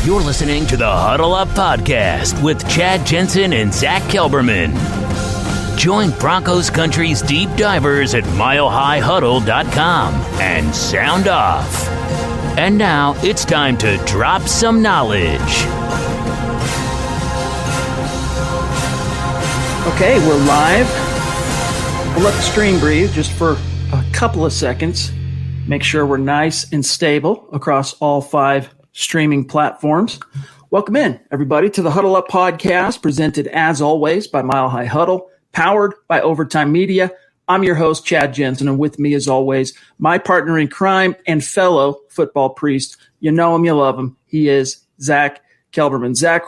You're listening to the Huddle Up Podcast with Chad Jensen and Zack Kelberman. Join Broncos Country's deep divers at milehighhuddle.com and sound off. And now it's time to drop some knowledge. Okay, we're live. We'll let the stream breathe just for a couple of seconds. Make sure we're nice and stable across all 5 streaming platforms. Welcome in, everybody, to the Huddle Up Podcast, presented as always by Mile High Huddle, powered by Overtime Media. I'm your host, Chad Jensen, and with me, as always, my partner in crime and fellow football priest. You know him, you love him. He is Zack Kelberman. Zack,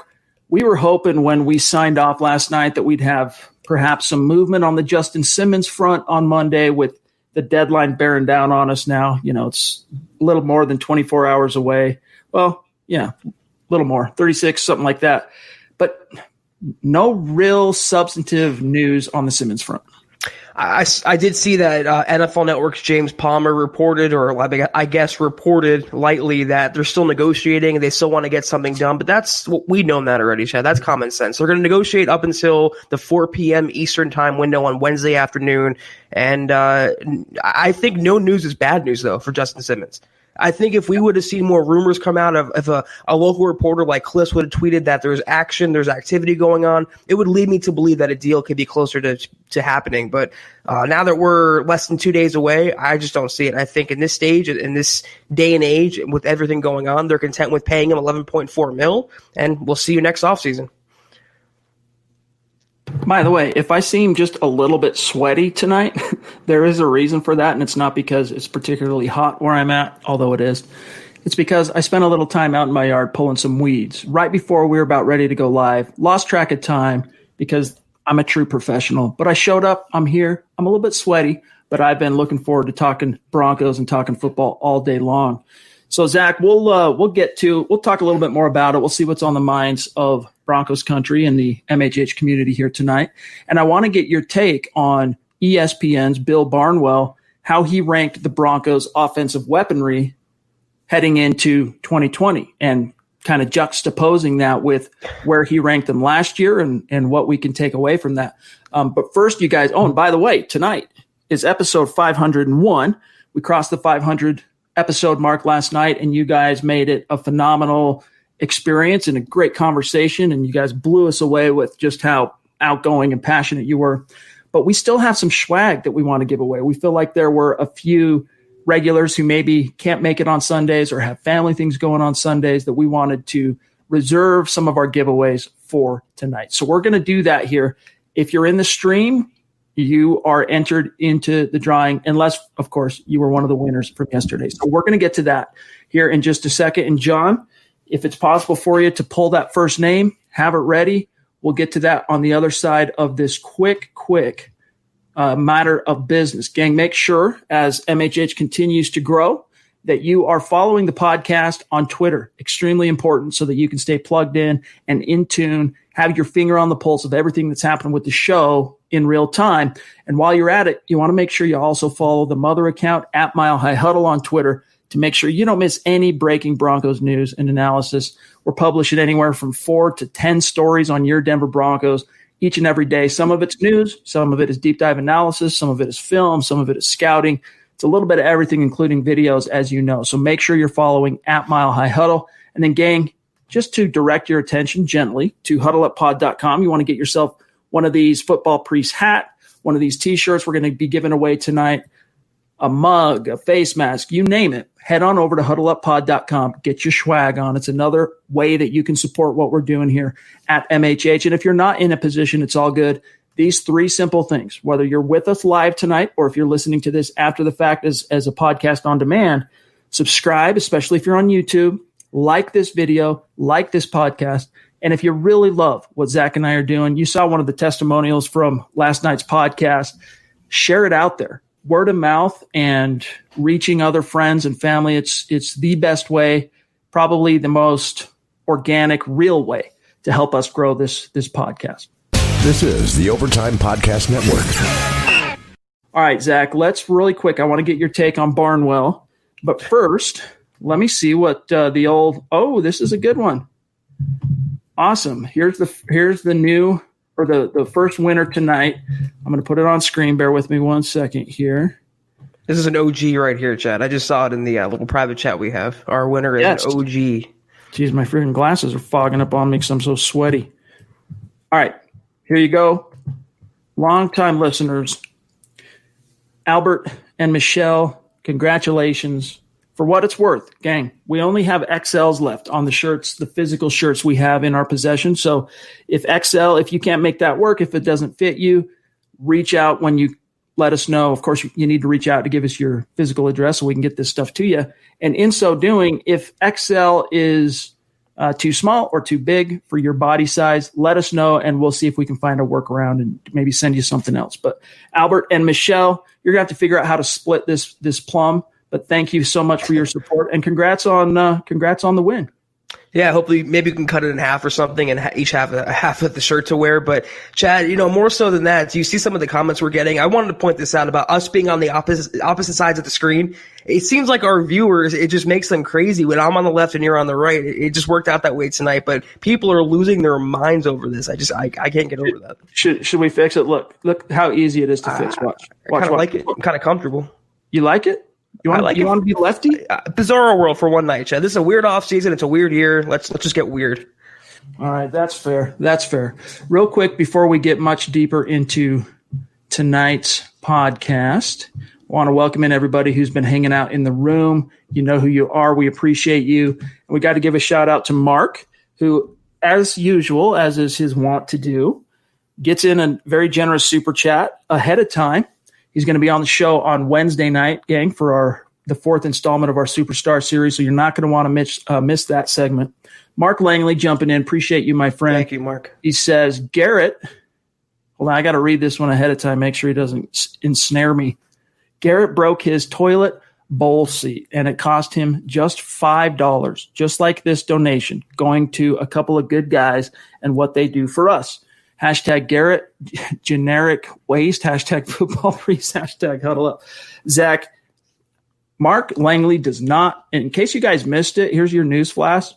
we were hoping when we signed off last night that we'd have perhaps some movement on the Justin Simmons front on Monday with the deadline bearing down on us now. You know, it's a little more than 24 hours away. Well, yeah, a little more, 36, something like that. But no real substantive news on the Simmons front. I did see that NFL Network's James Palmer reported, or I guess reported lightly, that they're still negotiating and they still want to get something done. But that's we've known that already, Chad. That's common sense. They're going to negotiate up until the 4 p.m. Eastern time window on Wednesday afternoon. And I think no news is bad news, though, for Justin Simmons. I think if we would have seen more rumors come out of a local reporter like Cliff would have tweeted that there's action, there's activity going on, it would lead me to believe that a deal could be closer to happening. But now that we're less than 2 days away, I just don't see it. I think in this stage, in this day and age, with everything going on, they're content with paying him $11.4 million, and we'll see you next offseason. By the way, if I seem just a little bit sweaty tonight, there is a reason for that, and it's not because it's particularly hot where I'm at, although it is. It's because I spent a little time out in my yard pulling some weeds right before we were about ready to go live. Lost track of time because I'm a true professional, but I showed up. I'm here. I'm a little bit sweaty, but I've been looking forward to talking Broncos and talking football all day long. So, Zack, we'll talk a little bit more about it. We'll see what's on the minds of Broncos country and the MHH community here tonight. And I want to get your take on ESPN's Bill Barnwell, how he ranked the Broncos' offensive weaponry heading into 2020 and kind of juxtaposing that with where he ranked them last year and what we can take away from that. But first, you guys, and by the way, tonight is episode 501. We crossed the 500 episode mark last night, and you guys made it a phenomenal experience and a great conversation, and you guys blew us away with just how outgoing and passionate you were. But we still have some schwag that we want to give away. We feel like there were a few regulars who maybe can't make it on Sundays or have family things going on Sundays that we wanted to reserve some of our giveaways for tonight. So we're going to do that here. If you're in the stream, you are entered into the drawing, unless, of course, you were one of the winners from yesterday. So we're going to get to that here in just a second. And John, if it's possible for you to pull that first name, have it ready. We'll get to that on the other side of this quick matter of business. Gang, make sure as MHH continues to grow that you are following the podcast on Twitter. Extremely important so that you can stay plugged in and in tune, have your finger on the pulse of everything that's happening with the show in real time. And while you're at it, you want to make sure you also follow the mother account at Mile High Huddle on Twitter to make sure you don't miss any breaking Broncos news and analysis. We're publishing anywhere from 4 to 10 stories on your Denver Broncos each and every day. Some of it's news, some of it is deep dive analysis, some of it is film, some of it is scouting. It's a little bit of everything, including videos, as you know. So make sure you're following at Mile High Huddle. And then, gang, just to direct your attention gently to huddleuppod.com, you want to get yourself one of these Football Priest hat, one of these T-shirts we're going to be giving away tonight, a mug, a face mask, you name it. Head on over to huddleuppod.com. Get your swag on. It's another way that you can support what we're doing here at MHH. And if you're not in a position, it's all good. These 3 simple things, whether you're with us live tonight or if you're listening to this after the fact as a podcast on demand, subscribe, especially if you're on YouTube, like this video, like this podcast. And if you really love what Zack and I are doing, you saw one of the testimonials from last night's podcast, share it out there. Word of mouth and reaching other friends and family. It's the best way, probably the most organic, real way to help us grow this podcast. This is the Overtime Podcast Network. All right, Zack, let's really quick. I want to get your take on Barnwell. But first, let me see what the old. Oh, this is a good one. Awesome. Here's the new or the first winner tonight. I'm going to put it on screen. Bear with me 1 second here. This is an OG right here, Chad. I just saw it in the little private chat we have. Our winner is an OG. Jeez, my freaking glasses are fogging up on me because I'm so sweaty. All right, here you go. Long-time listeners, Albert and Michelle, congratulations. For what it's worth, gang, we only have XLs left on the shirts, the physical shirts we have in our possession. So if you can't make that work, if it doesn't fit you, reach out when you let us know. Of course, you need to reach out to give us your physical address so we can get this stuff to you. And in so doing, if XL is too small or too big for your body size, let us know, and we'll see if we can find a workaround and maybe send you something else. But Albert and Michelle, you're going to have to figure out how to split this plum. But thank you so much for your support, and congrats on the win. Yeah, hopefully maybe we can cut it in half or something and each have a half of the shirt to wear. But Chad, more so than that, do you see some of the comments we're getting? I wanted to point this out about us being on the opposite sides of the screen. It seems like our viewers, it just makes them crazy when I'm on the left and you're on the right. It just worked out that way tonight, but people are losing their minds over this. I can't get over that. Should we fix it? Look how easy it is to fix. Watch. I kind of like it. I'm kind of comfortable. You like it? You want to be lefty? Bizarro world for one night, Chad. This is a weird off season. It's a weird year. Let's just get weird. All right, that's fair. Real quick, before we get much deeper into tonight's podcast, I want to welcome in everybody who's been hanging out in the room. You know who you are. We appreciate you. And we got to give a shout out to Mark, who, as usual, as is his wont to do, gets in a very generous super chat ahead of time. He's going to be on the show on Wednesday night, gang, for the fourth installment of our Superstar series, so you're not going to want to miss that segment. Mark Langley jumping in. Appreciate you, my friend. Thank you, Mark. He says, Garrett – hold on, I got to read this one ahead of time, make sure he doesn't ensnare me. Garrett broke his toilet bowl seat, and it cost him just $5, just like this donation, going to a couple of good guys and what they do for us. Hashtag Garrett, generic waste, hashtag football priest, hashtag huddle up. Zach, Mark Langley does not, in case you guys missed it, here's your news flash.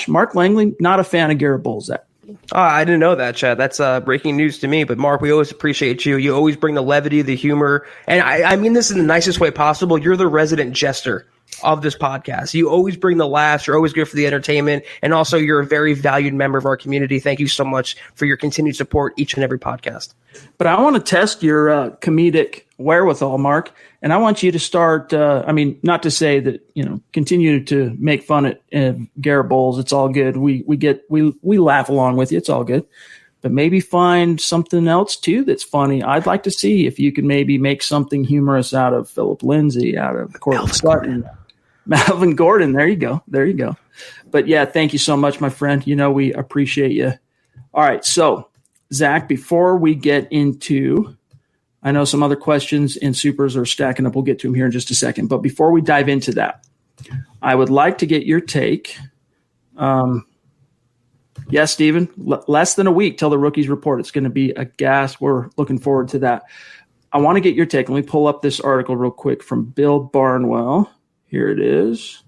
Mark Langley, not a fan of Garrett Bowles, Zach. I didn't know that, Chad. That's breaking news to me. But Mark, we always appreciate you. You always bring the levity, the humor. And I mean this in the nicest way possible. You're the resident jester of this podcast. You always bring the laughs. You're always good for the entertainment. And also, you're a very valued member of our community. Thank you so much for your continued support each and every podcast. But I want to test your comedic wherewithal, Mark. And I want you to start, not to say that, continue to make fun at Garrett Bowles. It's all good. We laugh along with you. It's all good. But maybe find something else, too, that's funny. I'd like to see if you can maybe make something humorous out of Philip Lindsay, out of Courtland Sutton. Melvin Gordon. There you go. But, yeah, thank you so much, my friend. We appreciate you. All right, so, Zach, before we get into – I know some other questions in Supers are stacking up. We'll get to them here in just a second. But before we dive into that, I would like to get your take. Yes, Stephen, less than a week till the rookies report. It's going to be a gas. We're looking forward to that. I want to get your take. Let me pull up this article real quick from Bill Barnwell. Here it is.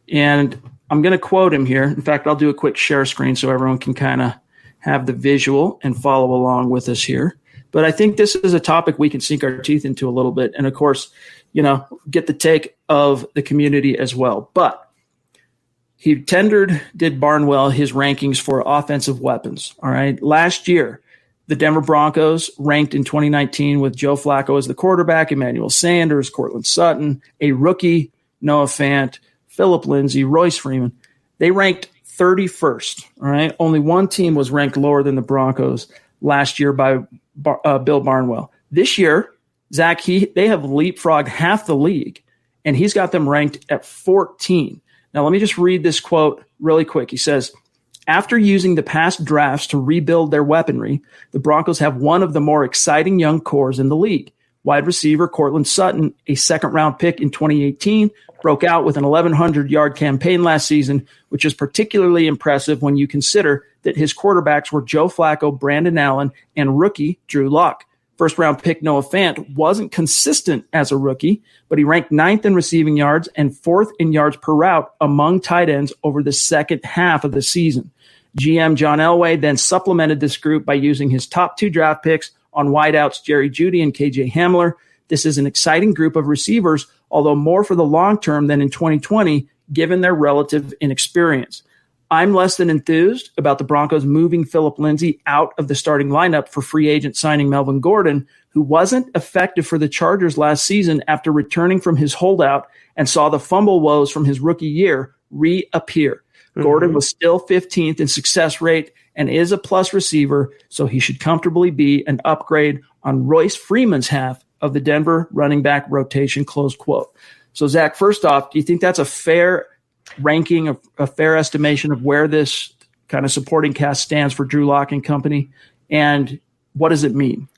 And I'm going to quote him here. In fact, I'll do a quick share screen so everyone can kind of have the visual and follow along with us here. But I think this is a topic we can sink our teeth into a little bit. And, of course, get the take of the community as well. But he did Barnwell, his rankings for offensive weapons. All right. Last year, the Denver Broncos ranked in 2019 with Joe Flacco as the quarterback, Emmanuel Sanders, Courtland Sutton, a rookie, Noah Fant, Philip Lindsay, Royce Freeman. They ranked 31st. All right. Only one team was ranked lower than the Broncos last year by Bill Barnwell. This year, Zach, they have leapfrogged half the league, and he's got them ranked at 14. Now, let me just read this quote really quick. He says, after using the past drafts to rebuild their weaponry, the Broncos have one of the more exciting young cores in the league. Wide receiver Courtland Sutton, a second-round pick in 2018, broke out with an 1,100-yard campaign last season, which is particularly impressive when you consider that his quarterbacks were Joe Flacco, Brandon Allen, and rookie Drew Lock. First round pick Noah Fant wasn't consistent as a rookie, but he ranked 9th in receiving yards and 4th in yards per route among tight ends over the second half of the season. GM John Elway then supplemented this group by using his top 2 draft picks on wideouts Jerry Jeudy and KJ Hamler. This is an exciting group of receivers, although more for the long term than in 2020, given their relative inexperience. I'm less than enthused about the Broncos moving Phillip Lindsay out of the starting lineup for free agent signing Melvin Gordon, who wasn't effective for the Chargers last season after returning from his holdout and saw the fumble woes from his rookie year reappear. Gordon was still 15th in success rate and is a plus receiver, so he should comfortably be an upgrade on Royce Freeman's half of the Denver running back rotation, close quote. So, Zach, first off, do you think that's a fair ranking, a fair estimation of where this kind of supporting cast stands for Drew Lock and company? And what does it mean?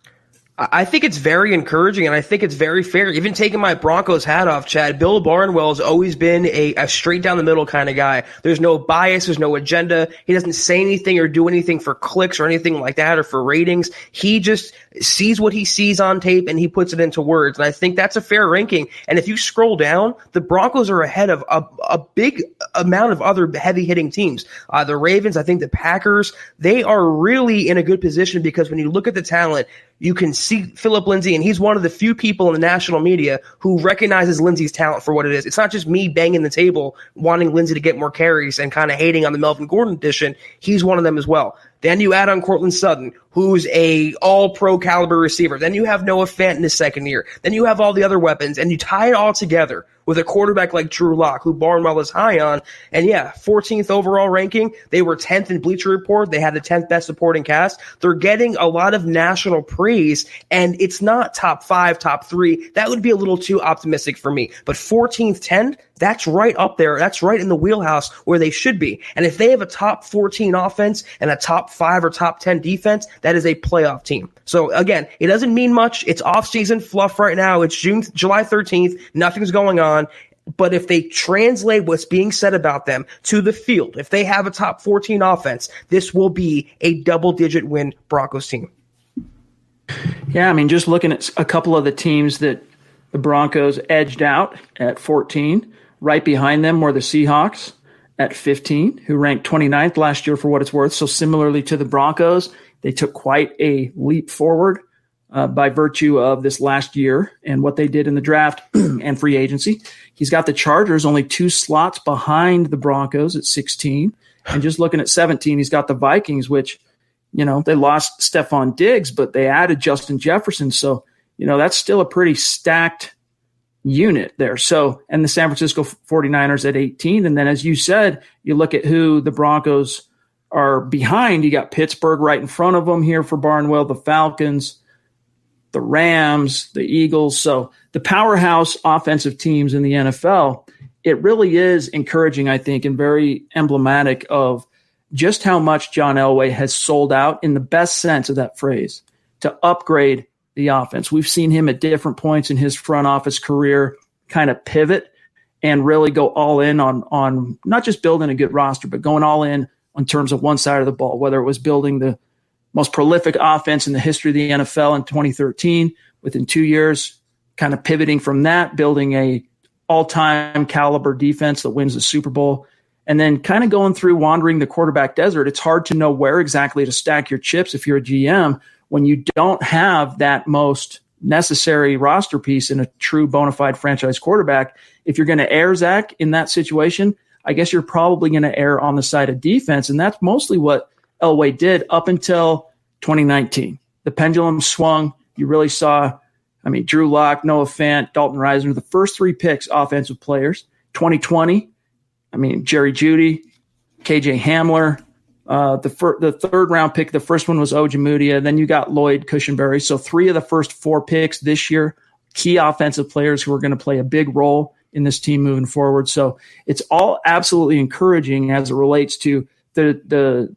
I think it's very encouraging, and I think it's very fair. Even taking my Broncos hat off, Chad, Bill Barnwell has always been a straight down the middle kind of guy. There's no bias. There's no agenda. He doesn't say anything or do anything for clicks or anything like that or for ratings. He just sees what he sees on tape and he puts it into words. And I think that's a fair ranking. And if you scroll down, the Broncos are ahead of a big amount of other heavy hitting teams. The Ravens, I think the Packers, they are really in a good position because when you look at the talent, you can see Phillip Lindsay, and he's one of the few people in the national media who recognizes Lindsay's talent for what it is. It's not just me banging the table wanting Lindsay to get more carries and kind of hating on the Melvin Gordon edition. He's one of them as well. Then you add on Cortland Sutton, who's a all-pro caliber receiver. Then you have Noah Fant in his second year. Then you have all the other weapons, and you tie it all together with a quarterback like Drew Lock, who Barnwell is high on. And yeah, 14th overall ranking. They were 10th in Bleacher Report. They had the 10th best supporting cast. They're getting a lot of national praise, and it's not top 5, top 3. That would be a little too optimistic for me. But 14th, 10th, that's right up there. That's right in the wheelhouse where they should be. And if they have a top 14 offense and a top 5 or top 10 defense, that is a playoff team. So again, it doesn't mean much. It's off-season fluff right now. It's July 13th. Nothing's going on. But if they translate what's being said about them to the field, if they have a top 14 offense, this will be a double-digit win Broncos team. Yeah, I mean, just looking at a couple of the teams that the Broncos edged out at 14, right behind them were the Seahawks at 15, who ranked 29th last year for what it's worth. So similarly to the Broncos, they took quite a leap forward by virtue of this last year and what they did in the draft and free agency. He's got the Chargers only 2 slots behind the Broncos at 16. And just looking at 17, he's got the Vikings, which, you know, they lost Stephon Diggs, but they added Justin Jefferson. So, you know, that's still a pretty stacked unit there. So, and the San Francisco 49ers at 18. And then, as you said, you look at who the Broncos are behind. You got Pittsburgh right in front of them here for Barnwell, the Falcons, the Rams, the Eagles. So the powerhouse offensive teams in the NFL, it really is encouraging, I think, and very emblematic of just how much John Elway has sold out, in the best sense of that phrase, to upgrade the offense. We've seen him at different points in his front office career kind of pivot and really go all in on not just building a good roster, but going all in terms of one side of the ball, whether it was building the most prolific offense in the history of the NFL in 2013, within 2 years, kind of pivoting from that, building a all-time caliber defense that wins the Super Bowl, and then kind of going through wandering the quarterback desert. It's hard to know where exactly to stack your chips if you're a GM when you don't have that most necessary roster piece in a true bona fide franchise quarterback. If you're going to err, Zach, in that situation, I guess you're probably going to err on the side of defense, and that's mostly what Elway did up until 2019. The pendulum swung. You really saw, I mean, Drew Lock, Noah Fant, Dalton Risner, the first 3 picks, offensive players. 2020, I mean, Jerry Jeudy, KJ Hamler, the third round pick, the first one was Ojemudia. Then you got Lloyd Cushenberry. So 3 of the first 4 picks this year, key offensive players who are going to play a big role in this team moving forward. So it's all absolutely encouraging as it relates to the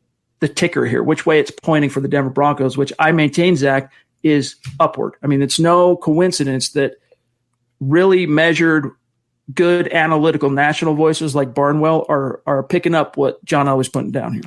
ticker here, which way it's pointing for the Denver Broncos, which I maintain, Zach, is upward. I mean, it's no coincidence that really measured, good analytical national voices like Barnwell are picking up what John Elway's putting down here.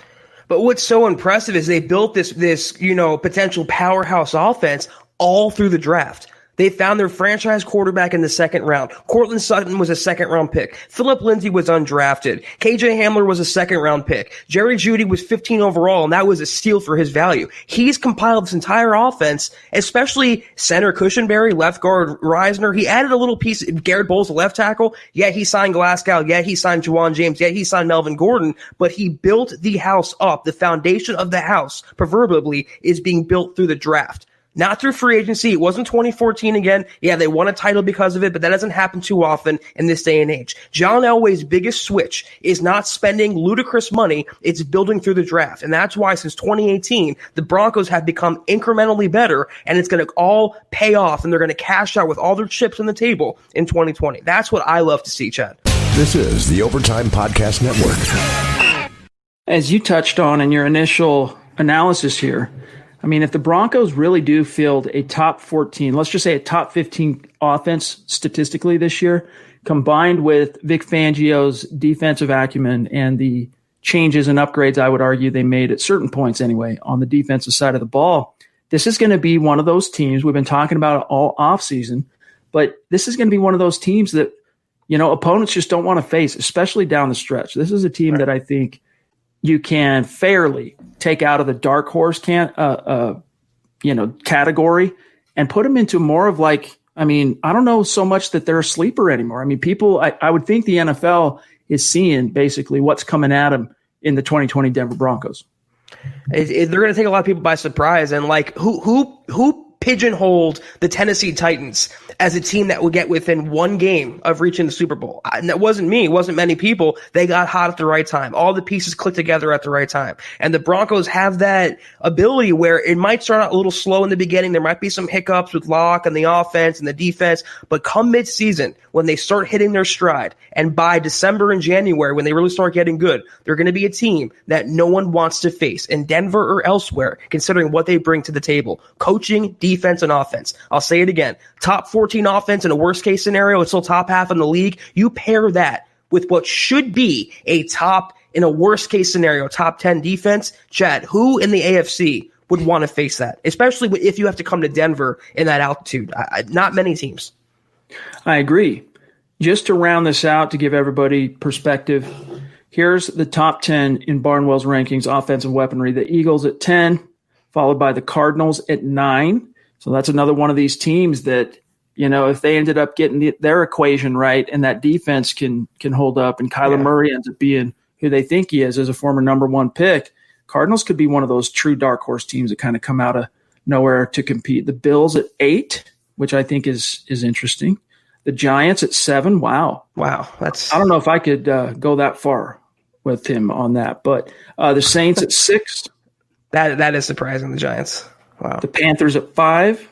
But what's so impressive is they built this potential powerhouse offense all through the draft. They found their franchise quarterback in the second round. Cortland Sutton was a second-round pick. Phillip Lindsay was undrafted. KJ Hamler was a second-round pick. Jerry Jeudy was 15 overall, and that was a steal for his value. He's compiled this entire offense, especially center Cushenberry, left guard Reisner. He added a little piece. Garrett Bowles, a left tackle. Yeah, he signed Glasgow. Yeah, he signed Juwan James. Yeah, he signed Melvin Gordon. But he built the house up. The foundation of the house, proverbially, is being built through the draft. Not through free agency. It wasn't 2014 again. Yeah, they won a title because of it, but that doesn't happen too often in this day and age. John Elway's biggest switch is not spending ludicrous money. It's building through the draft. And that's why since 2018, the Broncos have become incrementally better, and it's going to all pay off, and they're going to cash out with all their chips on the table in 2020. That's what I love to see, Chad. This is the Overtime Podcast Network. As you touched on in your initial analysis here, I mean, if the Broncos really do field a top 14, let's just say a top 15 offense statistically this year, combined with Vic Fangio's defensive acumen and the changes and upgrades I would argue they made at certain points anyway on the defensive side of the ball, this is going to be one of those teams we've been talking about all offseason, but this is going to be one of those teams that, you know, opponents just don't want to face, especially down the stretch. This is a team that I think you can fairly take out of the dark horse category and put them into more of like, I mean, I don't know so much that they're a sleeper anymore. I mean, people, I would think the NFL is seeing basically what's coming at them in the 2020 Denver Broncos. They're going to take a lot of people by surprise. And like, who pigeonholed the Tennessee Titans as a team that would get within one game of reaching the Super Bowl? And that wasn't me. It wasn't many people. They got hot at the right time. All the pieces clicked together at the right time. And the Broncos have that ability where it might start out a little slow in the beginning. There might be some hiccups with Locke and the offense and the defense. But come mid-season, when they start hitting their stride, and by December and January, when they really start getting good, they're going to be a team that no one wants to face in Denver or elsewhere, considering what they bring to the table. Coaching, defense, and offense. I'll say it again. Top 14 offense in a worst-case scenario, it's still top half in the league. You pair that with what should be a top, in a worst-case scenario, top 10 defense. Chad, who in the AFC would want to face that? Especially if you have to come to Denver in that altitude. Not many teams. I agree. Just to round this out, to give everybody perspective, here's the top 10 in Barnwell's rankings, offensive weaponry. The Eagles at 10, followed by the Cardinals at 9. So that's another one of these teams that, you know, if they ended up getting their equation right and that defense can hold up and Kyler Murray ends up being who they think he is as a former number one pick, Cardinals could be one of those true dark horse teams that kind of come out of nowhere to compete. The Bills at 8, which I think is interesting. The Giants at 7. Wow. I don't know if I could go that far with him on that, but the Saints at 6. That is surprising, the Giants. Wow. The Panthers at 5.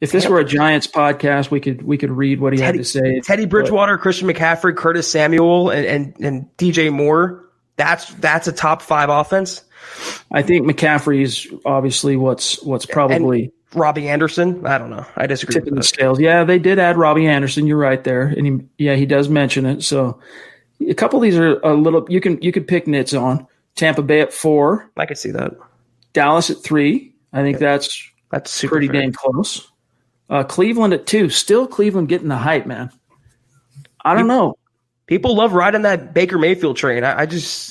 If this were a Giants podcast, we could read what he had to say. Teddy Bridgewater, Christian McCaffrey, Curtis Samuel, and DJ Moore. That's a top 5 offense. I think McCaffrey is obviously what's probably and Robbie Anderson. I don't know. I disagree. Tipping the scales. Yeah, they did add Robbie Anderson. You're right there, and he does mention it. So a couple of these are a little. You could pick nits on. Tampa Bay at 4. I could see that. Dallas at 3. I think that's super pretty fair. dang close. Cleveland at 2. Still Cleveland getting the hype, man. I don't know. People love riding that Baker Mayfield train.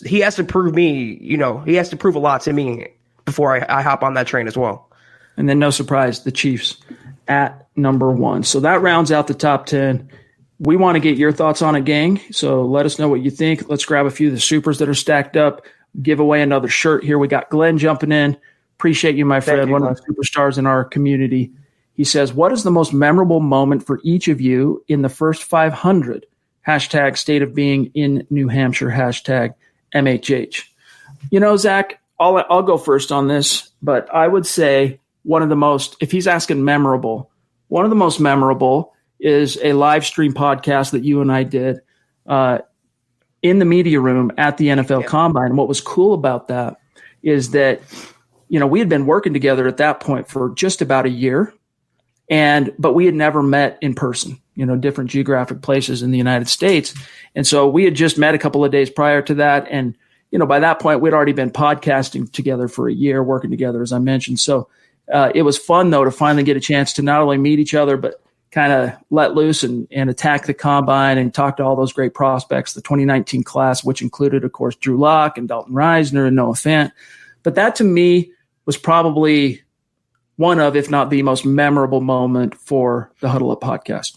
He has to prove me, he has to prove a lot to me before I hop on that train as well. And then no surprise, the Chiefs at number 1. So that rounds out the top 10. We want to get your thoughts on it, gang. So let us know what you think. Let's grab a few of the supers that are stacked up. Give away another shirt here. We got Glenn jumping in. Appreciate you, my friend. One of the superstars in our community. He says, what is the most memorable moment for each of you in the first 500? Hashtag state of being in New Hampshire. Hashtag MHH. Zach, I'll go first on this, but I would say one of the most, if he's asking memorable, one of the most memorable is a live stream podcast that you and I did in the media room at the NFL Combine. And what was cool about that is that, we had been working together at that point for just about a year. But we had never met in person, different geographic places in the United States. And so we had just met a couple of days prior to that. And, by that point, we'd already been podcasting together for a year, working together, as I mentioned. So It was fun, though, to finally get a chance to not only meet each other, but kind of let loose and attack the combine and talk to all those great prospects, the 2019 class, which included, of course, Drew Lock and Dalton Reisner and Noah Fant. But that, to me, was probably one of, if not the most memorable moment for the Huddle Up podcast.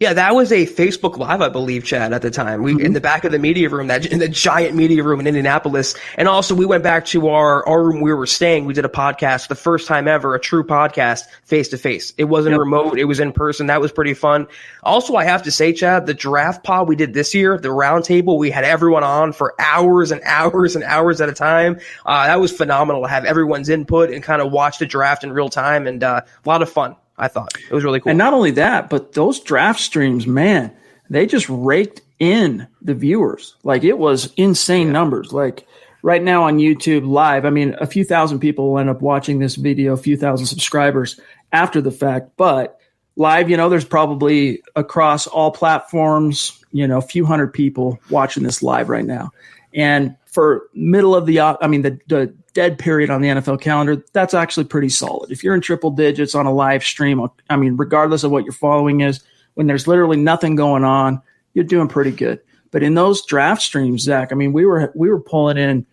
Yeah, that was a Facebook Live, I believe, Chad, at the time. We in the back of the media room, in the giant media room in Indianapolis. And also, we went back to our room where we were staying. We did a podcast for the first time ever, a true podcast, face-to-face. It wasn't remote. It was in person. That was pretty fun. Also, I have to say, Chad, the draft pod we did this year, the round table, we had everyone on for hours and hours and hours at a time. That was phenomenal to have everyone's input and kind of watch the draft in real time, and a lot of fun. I thought it was really cool. And not only that, but those draft streams, man, they just raked in the viewers. Like, it was insane numbers. Like, right now on YouTube Live, I mean, a few thousand people will end up watching this video, a few thousand subscribers after the fact. But live, there's probably across all platforms, a few hundred people watching this live right now. And for middle of the dead period on the NFL calendar, that's actually pretty solid. If you're in triple digits on a live stream, regardless of what your following is, when there's literally nothing going on, you're doing pretty good. But in those draft streams, Zach, we were pulling in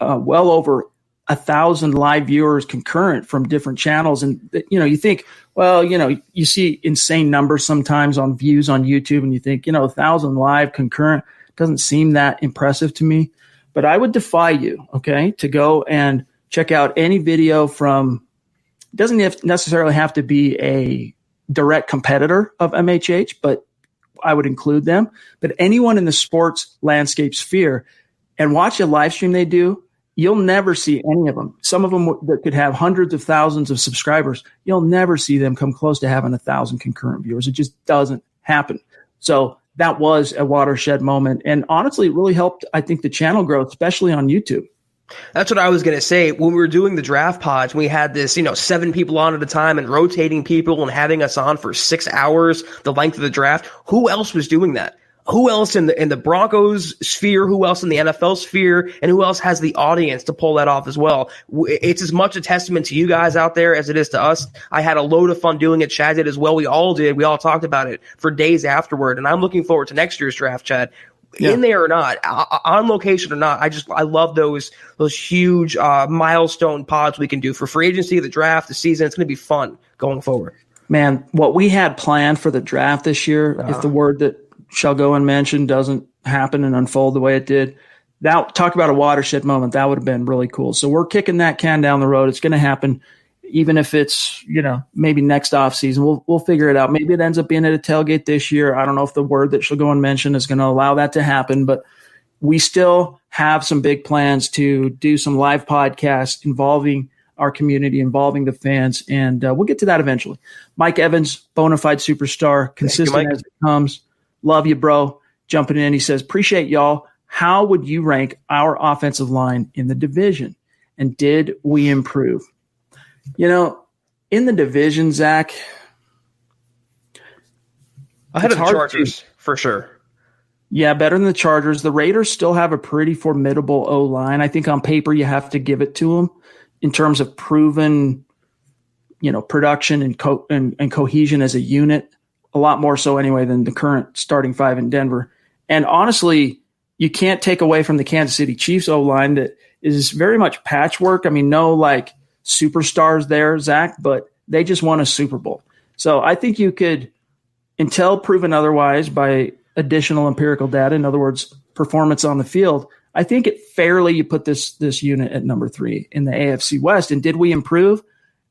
well over 1,000 live viewers concurrent from different channels. And, you think, well, you see insane numbers sometimes on views on YouTube, and you think, 1,000 live concurrent doesn't seem that impressive to me. But I would defy you, okay, to go and check out any video from – doesn't necessarily have to be a direct competitor of MHH, but I would include them. But anyone in the sports landscape sphere, and watch a live stream they do, you'll never see any of them. Some of them that could have hundreds of thousands of subscribers, you'll never see them come close to having 1,000 concurrent viewers. It just doesn't happen. So – that was a watershed moment. And honestly, it really helped, I think, the channel growth, especially on YouTube. That's what I was going to say. When we were doing the draft pods, we had this, 7 people on at a time and rotating people and having us on for 6 hours, the length of the draft. Who else was doing that? Who else in the Broncos sphere? Who else in the NFL sphere? And who else has the audience to pull that off as well? It's as much a testament to you guys out there as it is to us. I had a load of fun doing it. Chad did as well. We all did. We all talked about it for days afterward. And I'm looking forward to next year's draft, Chad. Yeah. In there or not, on location or not, I love those huge milestone pods we can do for free agency, the draft, the season. It's going to be fun going forward. Man, what we had planned for the draft this year, if the word that shall go unmentioned doesn't happen and unfold the way it did, that talk about a watershed moment. That would have been really cool. So we're kicking that can down the road. It's going to happen, even if it's, maybe next off season. We'll figure it out. Maybe it ends up being at a tailgate this year. I don't know if the word that shall go unmentioned is going to allow that to happen, but we still have some big plans to do some live podcasts involving our community, involving the fans, and we'll get to that eventually. Mike Evans, bona fide superstar, consistent as it comes. Love you, bro. Jumping in. He says, appreciate y'all. How would you rank our offensive line in the division? And did we improve? In the division, Zach, ahead of the Chargers, for sure. Yeah, better than the Chargers. The Raiders still have a pretty formidable O-line. I think on paper you have to give it to them in terms of proven, production and cohesion as a unit. A lot more so anyway than the current starting 5 in Denver. And honestly, you can't take away from the Kansas City Chiefs O-line that is very much patchwork. No superstars there, Zach, but they just won a Super Bowl. So I think you could, until proven otherwise by additional empirical data, in other words, performance on the field, I think it fairly you put this unit at number 3 in the AFC West. And did we improve?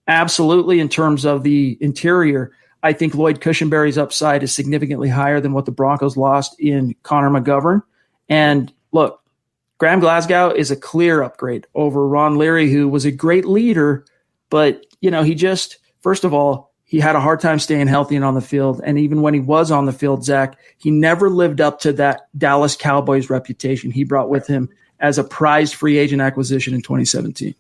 Absolutely. In terms of the interior, I think Lloyd Cushenberry's upside is significantly higher than what the Broncos lost in Connor McGovern. And look, Graham Glasgow is a clear upgrade over Ron Leary, who was a great leader, but he just, first of all, he had a hard time staying healthy and on the field. And even when he was on the field, Zach, he never lived up to that Dallas Cowboys reputation he brought with him as a prized free agent acquisition in 2017.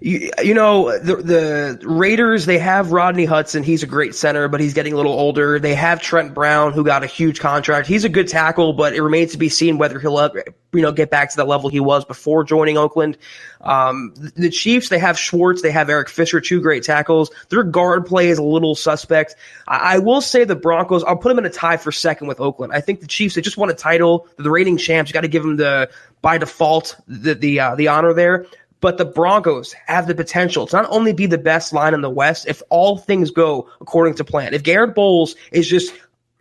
The Raiders, they have Rodney Hudson. He's a great center, but he's getting a little older. They have Trent Brown, who got a huge contract. He's a good tackle, but it remains to be seen whether he'll ever, get back to the level he was before joining Oakland. The Chiefs, they have Schwartz. They have Eric Fisher, two great tackles. Their guard play is a little suspect. I will say the Broncos, I'll put them in a tie for second with Oakland. I think the Chiefs, they just won a title. They're the reigning champs. You got to give them by default, the honor there. But the Broncos have the potential to not only be the best line in the West if all things go according to plan. If Garrett Bowles is just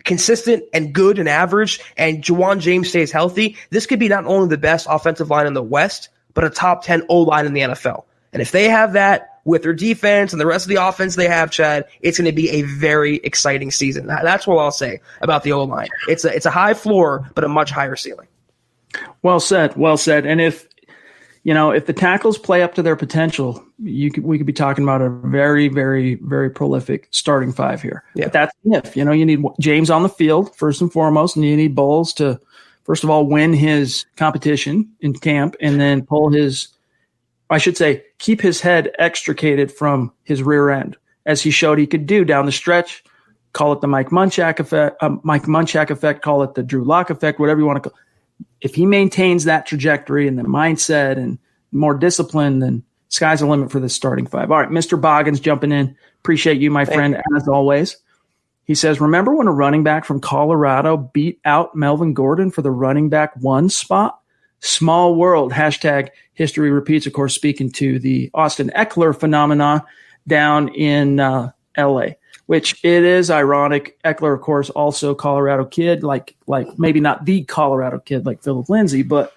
consistent and good and average and Juwan James stays healthy, this could be not only the best offensive line in the West, but a top 10 O-line in the NFL. And if they have that with their defense and the rest of the offense they have, Chad, it's going to be a very exciting season. That's what I'll say about the O-line. It's a high floor, but a much higher ceiling. Well said. Well said. And if the tackles play up to their potential, we could be talking about a very, very, very prolific starting five here. Yeah. But that's if. You need James on the field, first and foremost, and you need Bowles to, first of all, win his competition in camp and then keep his head extricated from his rear end, as he showed he could do down the stretch. Call it the Mike Munchak effect, call it the Drew Lock effect, whatever you want to call it. If he maintains that trajectory and the mindset and more discipline, then sky's the limit for the starting five. All right, Mr. Boggins jumping in. Appreciate you, my friend, as always. He says, remember when a running back from Colorado beat out Melvin Gordon for the running back one spot? Small world. Hashtag history repeats, of course, speaking to the Austin Eckler phenomenon down in L.A., which it is ironic. Eckler, of course, also Colorado kid, like maybe not the Colorado kid like Philip Lindsay, but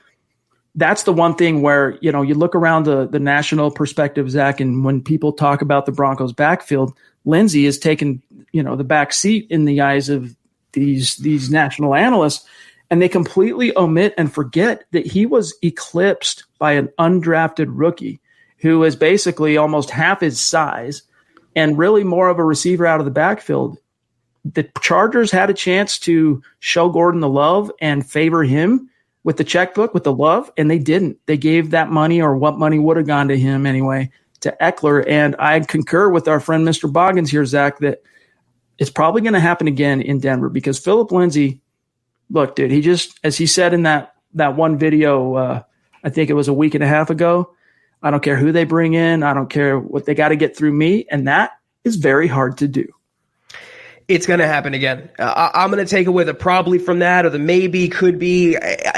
that's the one thing where, you look around the national perspective, Zach, and when people talk about the Broncos backfield, Lindsay is taking, the back seat in the eyes of these national analysts, and they completely omit and forget that he was eclipsed by an undrafted rookie who is basically almost half his size and really more of a receiver out of the backfield. The Chargers had a chance to show Gordon the love and favor him with the checkbook, with the love, and they didn't. They gave that money, or what money would have gone to him anyway, to Eckler. And I concur with our friend Mr. Boggins here, Zach, that it's probably going to happen again in Denver because Philip Lindsay, look, dude, he just, as he said in that one video, I think it was a week and a half ago, I don't care who they bring in. I don't care what they got to get through me. And that is very hard to do. It's going to happen again. I'm going to take away the probably from that, or the maybe, could be.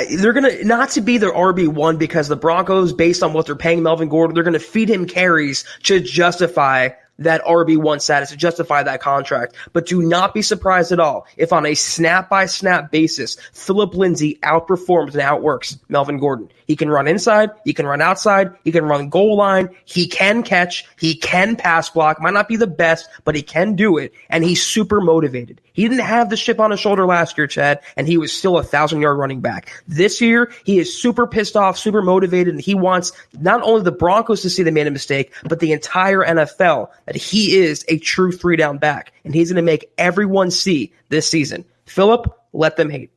They're going to, not to be their RB1, because the Broncos, based on what they're paying Melvin Gordon, they're going to feed him carries to justify that RB1 status, to justify that contract. But do not be surprised at all if on a snap-by-snap basis, Philip Lindsay outperforms and outworks Melvin Gordon. He can run inside, he can run outside, he can run goal line, he can catch, he can pass block, might not be the best, but he can do it, and he's super motivated. He didn't have the chip on his shoulder last year, Chad, and he was still a 1,000-yard running back. This year, he is super pissed off, super motivated, and he wants not only the Broncos to see they made a mistake, but the entire NFL that he is a true three-down back, and he's going to make everyone see this season. Philip, let them hate.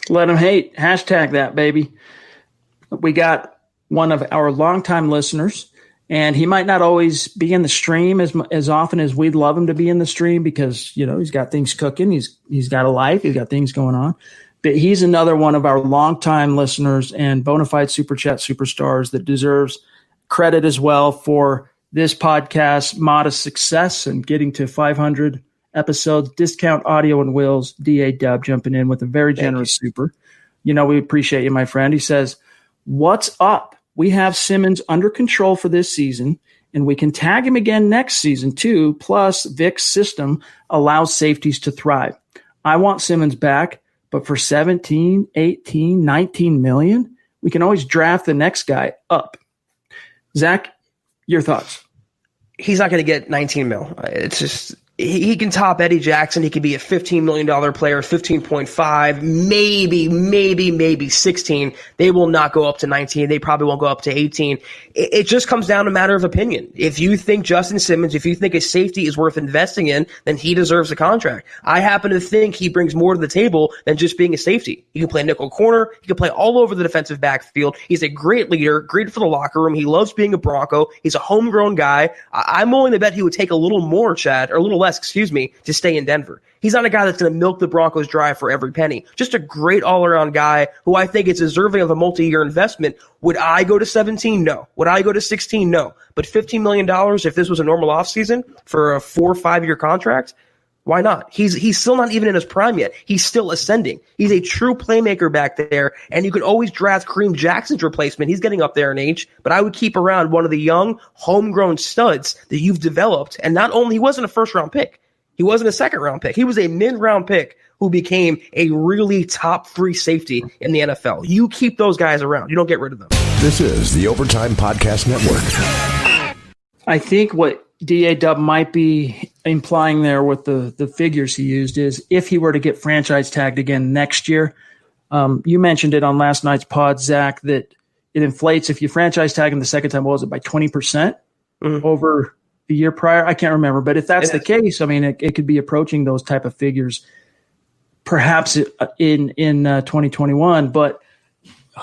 Let them hate. Hashtag that, baby. We got one of our longtime listeners, and he might not always be in the stream as often as we'd love him to be in the stream because, he's got things cooking. He's got a life. He's got things going on. But he's another one of our longtime listeners and bona fide Super Chat superstars that deserves credit as well for this podcast modest success and getting to 500 episodes. Discount Audio and Wills, D.A. Dub, jumping in with a very generous super. We appreciate you, my friend. He says, what's up? We have Simmons under control for this season, and we can tag him again next season too. Plus, Vic's system allows safeties to thrive. I want Simmons back, but for 17, 18, 19 million, we can always draft the next guy up. Zach, your thoughts? He's not going to get 19 mil. It's just, he can top Eddie Jackson. He could be a $15 million player, 15.5, maybe 16. They will not go up to 19. They probably won't go up to 18. It just comes down to a matter of opinion. If you think Justin Simmons, if you think a safety is worth investing in, then he deserves a contract. I happen to think he brings more to the table than just being a safety. He can play nickel corner. He can play all over the defensive backfield. He's a great leader, great for the locker room. He loves being a Bronco. He's a homegrown guy. I'm willing to bet he would take a little more, Chad, or a little less, to stay in Denver. He's not a guy that's going to milk the Broncos dry for every penny. Just a great all-around guy who I think is deserving of a multi-year investment. Would I go to 17? No. Would I go to 16? No. But $15 million, if this was a normal offseason for a 4 or 5 year contract, why not? He's still not even in his prime yet. He's still ascending. He's a true playmaker back there, and you could always draft Kareem Jackson's replacement. He's getting up there in age, but I would keep around one of the young, homegrown studs that you've developed. And not only, he wasn't a first-round pick. He wasn't a second-round pick. He was a mid-round pick who became a really top 3 safety in the NFL. You keep those guys around. You don't get rid of them. This is the Overtime Podcast Network. I think what DA-Dub might be implying there with the figures he used is if he were to get franchise tagged again next year, you mentioned it on last night's pod, Zach, that it inflates if you franchise tag him the second time, what was it, by 20% over the year prior? I can't remember. But if that's the case, I mean, it could be approaching those type of figures perhaps in 2021. But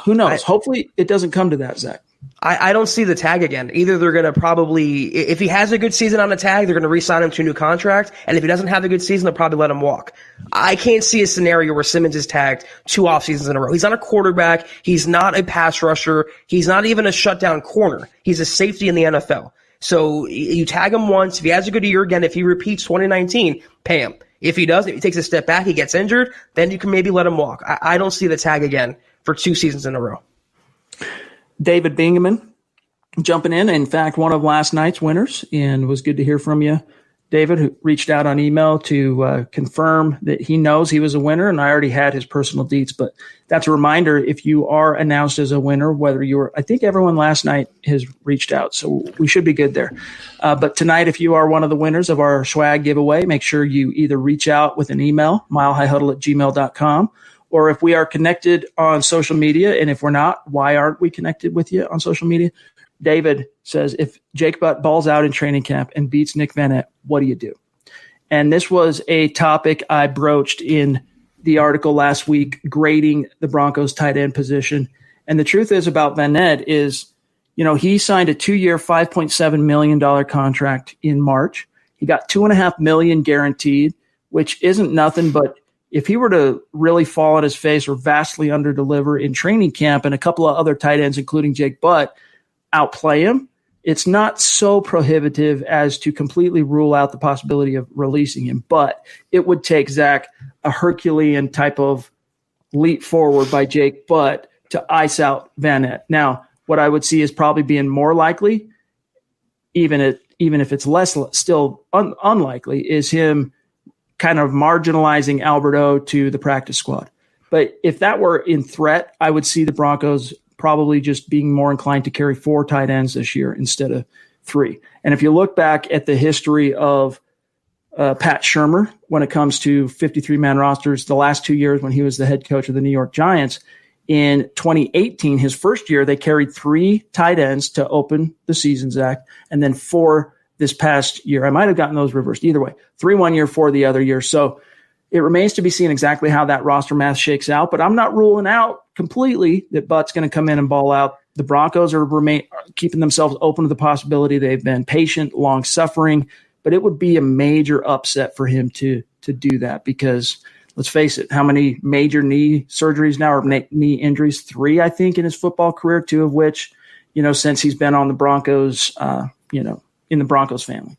who knows? Hopefully it doesn't come to that, Zach. I don't see the tag again. Either they're going to probably, if he has a good season on the tag, they're going to re-sign him to a new contract. And if he doesn't have a good season, they'll probably let him walk. I can't see a scenario where Simmons is tagged 2 off seasons in a row. He's not a quarterback. He's not a pass rusher. He's not even a shutdown corner. He's a safety in the NFL. So you tag him once. If he has a good year again, if he repeats 2019, pay him. If he doesn't, if he takes a step back, he gets injured, then you can maybe let him walk. I don't see the tag again for 2 seasons in a row. David Bingaman jumping in fact, one of last night's winners, and it was good to hear from you, David, who reached out on email to confirm that he knows he was a winner, and I already had his personal deets, but that's a reminder, if you are announced as a winner, whether you were, I think everyone last night has reached out, so we should be good there. But tonight, if you are one of the winners of our schwag giveaway, make sure you either reach out with an email, milehighhuddle@gmail.com, or if we are connected on social media, and if we're not, why aren't we connected with you on social media? David says, if Jake Butt balls out in training camp and beats Nick Vannett, what do you do? And this was a topic I broached in the article last week, grading the Broncos tight end position. And the truth is about Vannett is, you know, he signed a 2-year, $5.7 million contract in March. He got $2.5 million guaranteed, which isn't nothing, but if he were to really fall on his face or vastly underdeliver in training camp and a couple of other tight ends, including Jake Butt, outplay him, it's not so prohibitive as to completely rule out the possibility of releasing him. But it would take, Zach, a Herculean type of leap forward by Jake Butt to ice out Vannett. Now, what I would see is probably being more likely, even if it's less still unlikely, is him kind of marginalizing Alberto to the practice squad. But if that were in threat, I would see the Broncos probably just being more inclined to carry 4 tight ends this year instead of 3. And if you look back at the history of Pat Shurmur when it comes to 53-man rosters, the last 2 years when he was the head coach of the New York Giants, in 2018, his first year, they carried 3 tight ends to open the season, Zach, and then 4 this past year. I might have gotten those reversed. Either way, 3 one year, 4 the other year. So it remains to be seen exactly how that roster math shakes out, but I'm not ruling out completely that Butt's going to come in and ball out. The Broncos are keeping themselves open to the possibility. They've been patient, long-suffering, but it would be a major upset for him to do that because, let's face it, how many major knee surgeries now or knee injuries? 3, I think, in his football career, 2 of which, since he's been on the Broncos, in the Broncos family.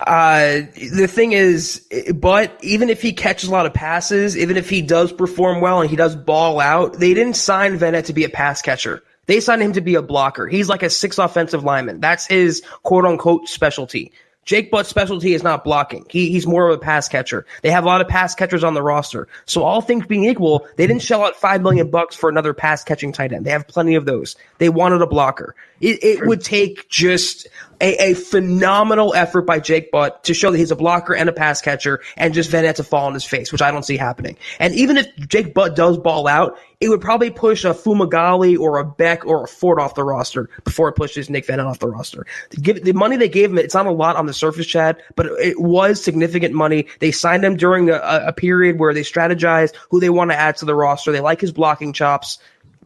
The thing is, but even if he catches a lot of passes, even if he does perform well and he does ball out, they didn't sign Vannett to be a pass catcher. They signed him to be a blocker. He's like a 6 offensive lineman. That's his quote-unquote specialty. Jake Butt's specialty is not blocking. He's more of a pass catcher. They have a lot of pass catchers on the roster. So all things being equal, they didn't shell out $5 million for another pass catching tight end. They have plenty of those. They wanted a blocker. It would take just a phenomenal effort by Jake Butt to show that he's a blocker and a pass catcher and just Van to fall on his face, which I don't see happening. And even if Jake Butt does ball out, it would probably push a Fumagalli or a Beck or a Ford off the roster before it pushes Nick Van off the roster. The money they gave him, it's not a lot on the surface, Chad, but it was significant money. They signed him during a period where they strategized who they want to add to the roster. They like his blocking chops.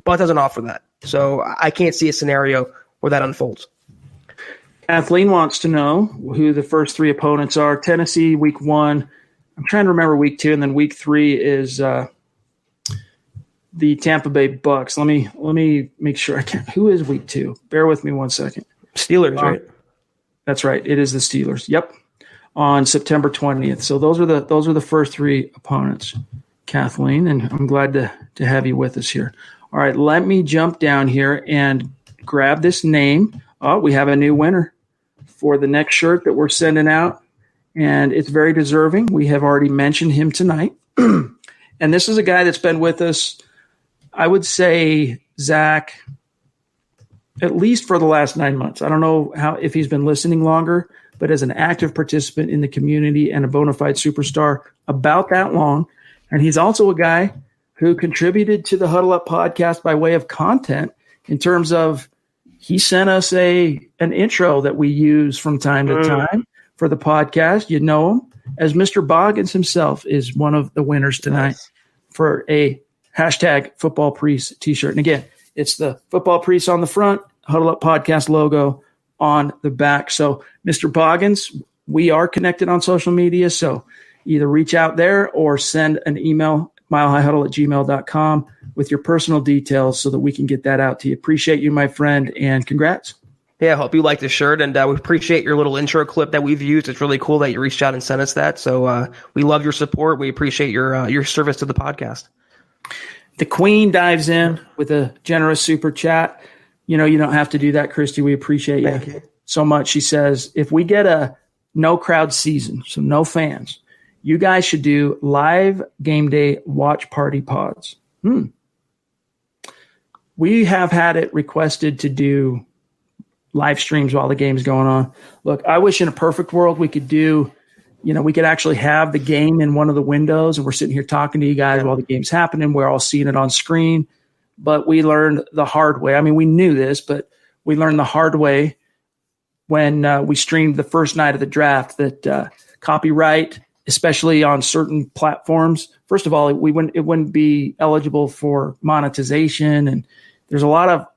Butt doesn't offer that. So I can't see a scenario where that unfolds. Kathleen wants to know who the first three opponents are. Tennessee, week 1. I'm trying to remember week 2, and then week 3 is the Tampa Bay Bucks. Let me make sure I can't. Who is week 2? Bear with me 1 second. Steelers, right? That's right. It is the Steelers. Yep, on September 20th. So those are the first three opponents, Kathleen, and I'm glad to have you with us here. All right, let me jump down here and grab this name. Oh, we have a new winner for the next shirt that we're sending out, and it's very deserving. We have already mentioned him tonight. And this is a guy that's been with us, I would say, Zach, at least for the last 9 months. I don't know if he's been listening longer, but as an active participant in the community and a bona fide superstar, about that long. And he's also a guy who contributed to the Huddle Up podcast by way of content in terms of he sent us an intro that we use from time to time for the podcast. You know him as Mr. Boggins himself is one of the winners tonight for a hashtag Football Priest t-shirt. And again, it's the Football Priest on the front, Huddle Up podcast logo on the back. So Mr. Boggins, we are connected on social media. So either reach out there or send an email, milehighhuddle@gmail.com with your personal details so that we can get that out to you. Appreciate you, my friend, and congrats. Yeah, I hope you like the shirt, and we appreciate your little intro clip that we've used. It's really cool that you reached out and sent us that. So we love your support. We appreciate your service to the podcast. The Queen dives in with a generous super chat. You know, you don't have to do that, Christy. We appreciate you so much. She says, if we get a no crowd season, so no fans, you guys should do live game day watch party pods. We have had it requested to do live streams while the game's going on. Look, I wish in a perfect world we could do, we could actually have the game in one of the windows and we're sitting here talking to you guys while the game's happening. We're all seeing it on screen, but we learned the hard way. I mean, we knew this, but we learned the hard way when we streamed the first night of the draft that copyright, especially on certain platforms, first of all, it wouldn't be eligible for monetization. And there's a lot of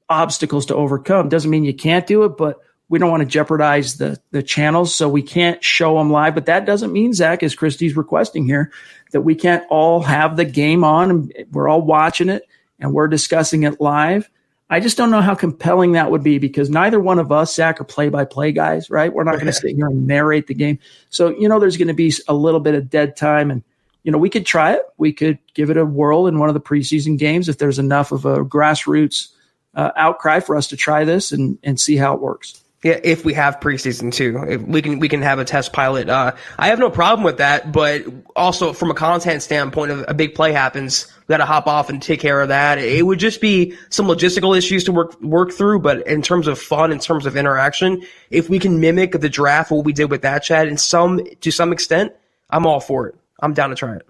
obstacles to overcome. Doesn't mean you can't do it, but we don't want to jeopardize the channels, so we can't show them live. But that doesn't mean, Zach, as Christy's requesting here, that we can't all have the game on and we're all watching it and we're discussing it live. I just don't know how compelling that would be because neither one of us, Zach, are play-by-play guys, right? We're not going to sit here and narrate the game. So, there's going to be a little bit of dead time. And, we could try it. We could give it a whirl in one of the preseason games if there's enough of a grassroots outcry for us to try this and see how it works. Yeah, if we have preseason too, if we can have a test pilot. I have no problem with that, but also from a content standpoint, if a big play happens, we got to hop off and take care of that. It would just be some logistical issues to work through, but in terms of fun, in terms of interaction, if we can mimic the draft, what we did with that, Chad, to some extent, I'm all for it. I'm down to try it.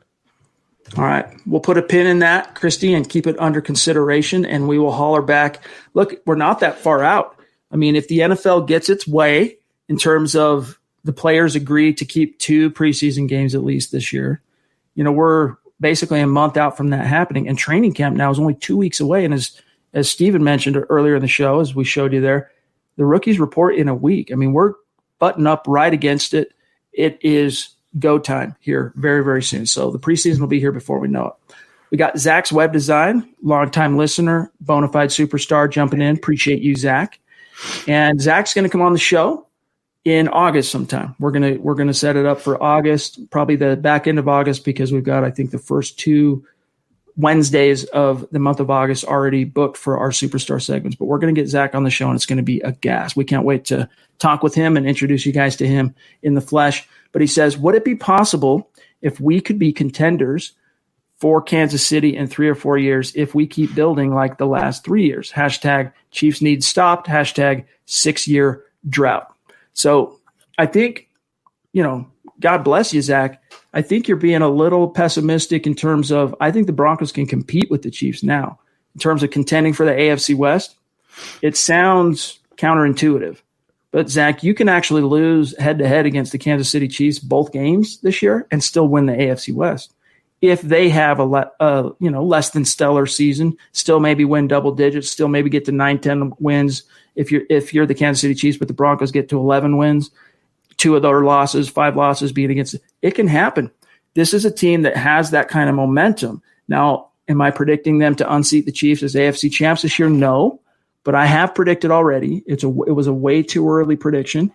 All right. We'll put a pin in that, Christy, and keep it under consideration, and we will holler back. Look, we're not that far out. I mean, if the NFL gets its way in terms of the players agree to keep 2 preseason games at least this year, we're basically a month out from that happening. And training camp now is only 2 weeks away. And as Steven mentioned earlier in the show, as we showed you there, the rookies report in a week. I mean, we're buttoned up right against it. It is go time here very, very soon. So the preseason will be here before we know it. We got Zach's web design, longtime listener, bona fide superstar jumping in. Appreciate you, Zach. And Zach's going to come on the show in August sometime. We're gonna set it up for August, probably the back end of August, because we've got, I think, the first 2 Wednesdays of the month of August already booked for our superstar segments, but we're going to get Zach on the show and it's going to be a gas. We can't wait to talk with him and introduce you guys to him in the flesh. But he says, would it be possible if we could be contenders for Kansas City in 3 or 4 years if we keep building like the last 3 years? Hashtag Chiefs need stopped. Hashtag 6-year drought. So I think, God bless you, Zach. I think you're being a little pessimistic in terms of, I think the Broncos can compete with the Chiefs now. In terms of contending for the AFC West, it sounds counterintuitive. But, Zach, you can actually lose head-to-head against the Kansas City Chiefs both games this year and still win the AFC West. If they have a less than stellar season, still maybe win double digits, still maybe get to 9-10 wins. If you're the Kansas City Chiefs, but the Broncos get to 11 wins, 2 of their losses, 5 losses being against it can happen. This is a team that has that kind of momentum. Now, am I predicting them to unseat the Chiefs as AFC champs this year? No, but I have predicted already. It was a way too early prediction,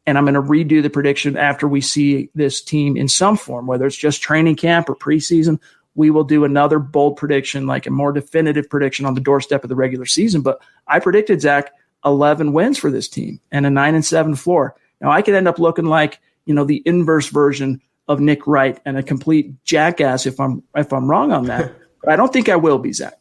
and I'm going to redo the prediction after we see this team in some form, whether it's just training camp or preseason. We will do another bold prediction, like a more definitive prediction on the doorstep of the regular season. But I predicted, Zach, 11 wins for this team and a 9-7 floor. Now, I could end up looking like, the inverse version of Nick Wright and a complete jackass if I'm wrong on that. But I don't think I will be, Zach.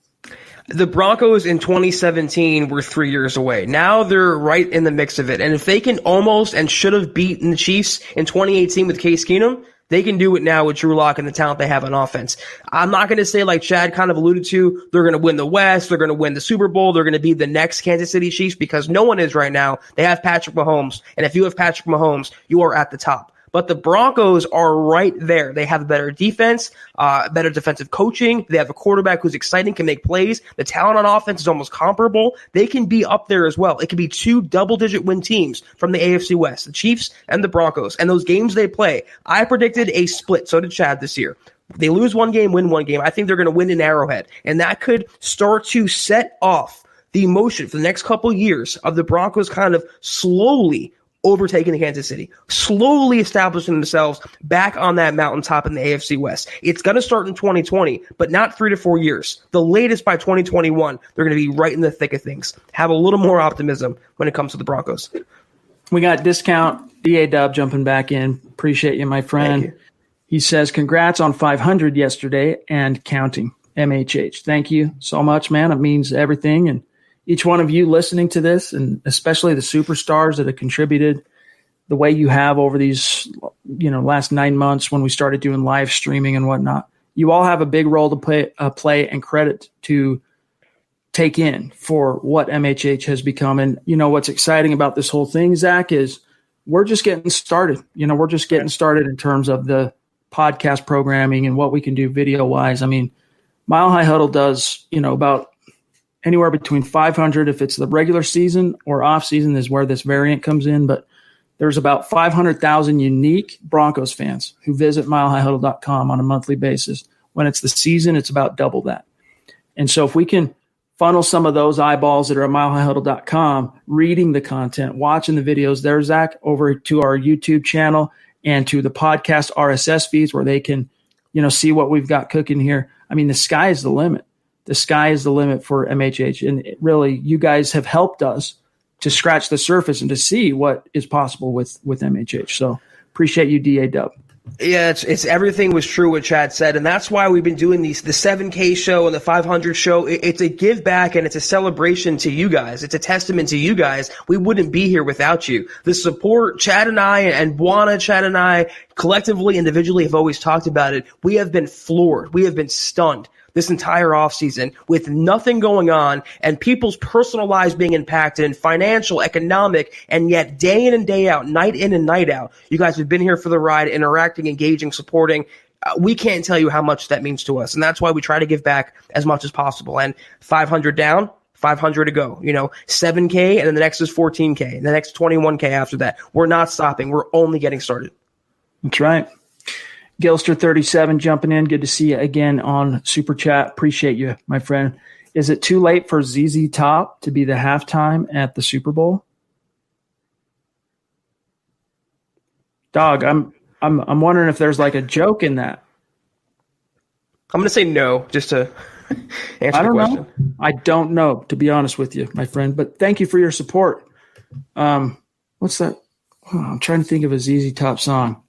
The Broncos in 2017 were 3 years away. Now they're right in the mix of it. And if they can almost and should have beaten the Chiefs in 2018 with Case Keenum, they can do it now with Drew Lock and the talent they have on offense. I'm not going to say, like Chad kind of alluded to, they're going to win the West, they're going to win the Super Bowl, they're going to be the next Kansas City Chiefs, because no one is right now. They have Patrick Mahomes, and if you have Patrick Mahomes, you are at the top. But the Broncos are right there. They have a better defense, better defensive coaching. They have a quarterback who's exciting, can make plays. The talent on offense is almost comparable. They can be up there as well. It could be 2 double-digit win teams from the AFC West, the Chiefs and the Broncos. And those games they play, I predicted a split. So did Chad this year. They lose one game, win one game. I think they're going to win in Arrowhead. And that could start to set off the motion for the next couple years of the Broncos kind of slowly overtaking the Kansas City, slowly establishing themselves back on that mountaintop in the AFC West. It's going to start in 2020, but not 3 to 4 years. The latest by 2021, they're going to be right in the thick of things. Have a little more optimism when it comes to the Broncos. We got Discount DA-Dub jumping back in. Appreciate you, my friend. You. He says, congrats on 500 yesterday and counting. MHH. Thank you so much, man. It means everything. And each one of you listening to this, and especially the superstars that have contributed the way you have over these, last 9 months when we started doing live streaming and whatnot, you all have a big role to play and credit to take in for what MHH has become. And, what's exciting about this whole thing, Zach, is we're just getting started. We're just getting started in terms of the podcast programming and what we can do video-wise. I mean, Mile High Huddle does, about anywhere between 500 if it's the regular season or off season is where this variant comes in. But there's about 500,000 unique Broncos fans who visit milehighhuddle.com on a monthly basis. When it's the season, it's about double that. And so if we can funnel some of those eyeballs that are at milehighhuddle.com, reading the content, watching the videos there, Zach, over to our YouTube channel and to the podcast RSS feeds where they can, see what we've got cooking here. I mean, the sky is the limit. The sky is the limit for MHH. And really, you guys have helped us to scratch the surface and to see what is possible with MHH. So appreciate you, DA-Dub. Yeah, it's everything was true what Chad said, and that's why we've been doing the 7K show and the 500 show. It's a give back and it's a celebration to you guys. It's a testament to you guys. We wouldn't be here without you. The support, Chad and I and Buana, Chad and I, collectively, individually, have always talked about it. We have been floored. We have been stunned this entire offseason with nothing going on and people's personal lives being impacted and financial, economic, and yet day in and day out, night in and night out, you guys have been here for the ride, interacting, engaging, supporting. We can't tell you how much that means to us, and that's why we try to give back as much as possible. And 500 down, 500 to go. 7K, and then the next is 14K, and the next 21K after that. We're not stopping. We're only getting started. That's right. Gilster37 jumping in. Good to see you again on Super Chat. Appreciate you, my friend. Is it too late for ZZ Top to be the halftime at the Super Bowl? Dog, I'm wondering if there's like a joke in that. I'm going to say no, just to answer the question. I don't know, to be honest with you, my friend. But thank you for your support. What's that? Oh, I'm trying to think of a ZZ Top song.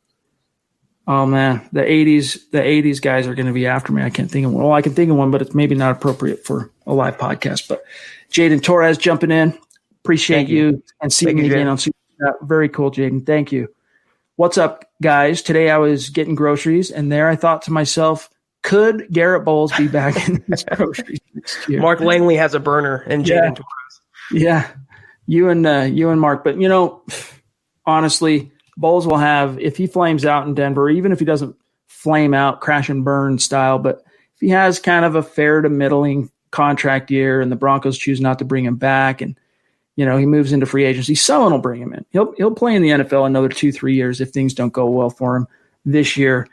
Oh man, the '80s guys are going to be after me. I can't think of one. Well, I can think of one, but it's maybe not appropriate for a live podcast. But Jaden Torres jumping in. Appreciate you and seeing me again on Super Chat. Very cool, Jaden. Thank you. What's up, guys? Today I was getting groceries, and there I thought to myself, could Garrett Bowles be back in his groceries next year? Mark Langley has a burner, and Jaden Torres. Yeah, you and Mark. But, honestly, Bowles will have, if he flames out in Denver, even if he doesn't flame out, crash and burn style, but if he has kind of a fair to middling contract year and the Broncos choose not to bring him back and, he moves into free agency, someone will bring him in. He'll play in the NFL another 2-3 years if things don't go well for him this year.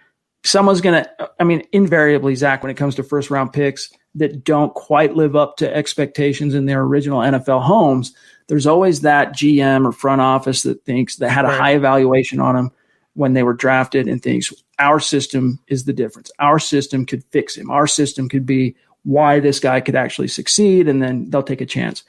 Someone's going to, invariably, Zach, when it comes to first round picks that don't quite live up to expectations in their original NFL homes, there's always that GM or front office that thinks that had a high evaluation on them when they were drafted and thinks our system is the difference. Our system could fix him. Our system could be why this guy could actually succeed, and then they'll take a chance.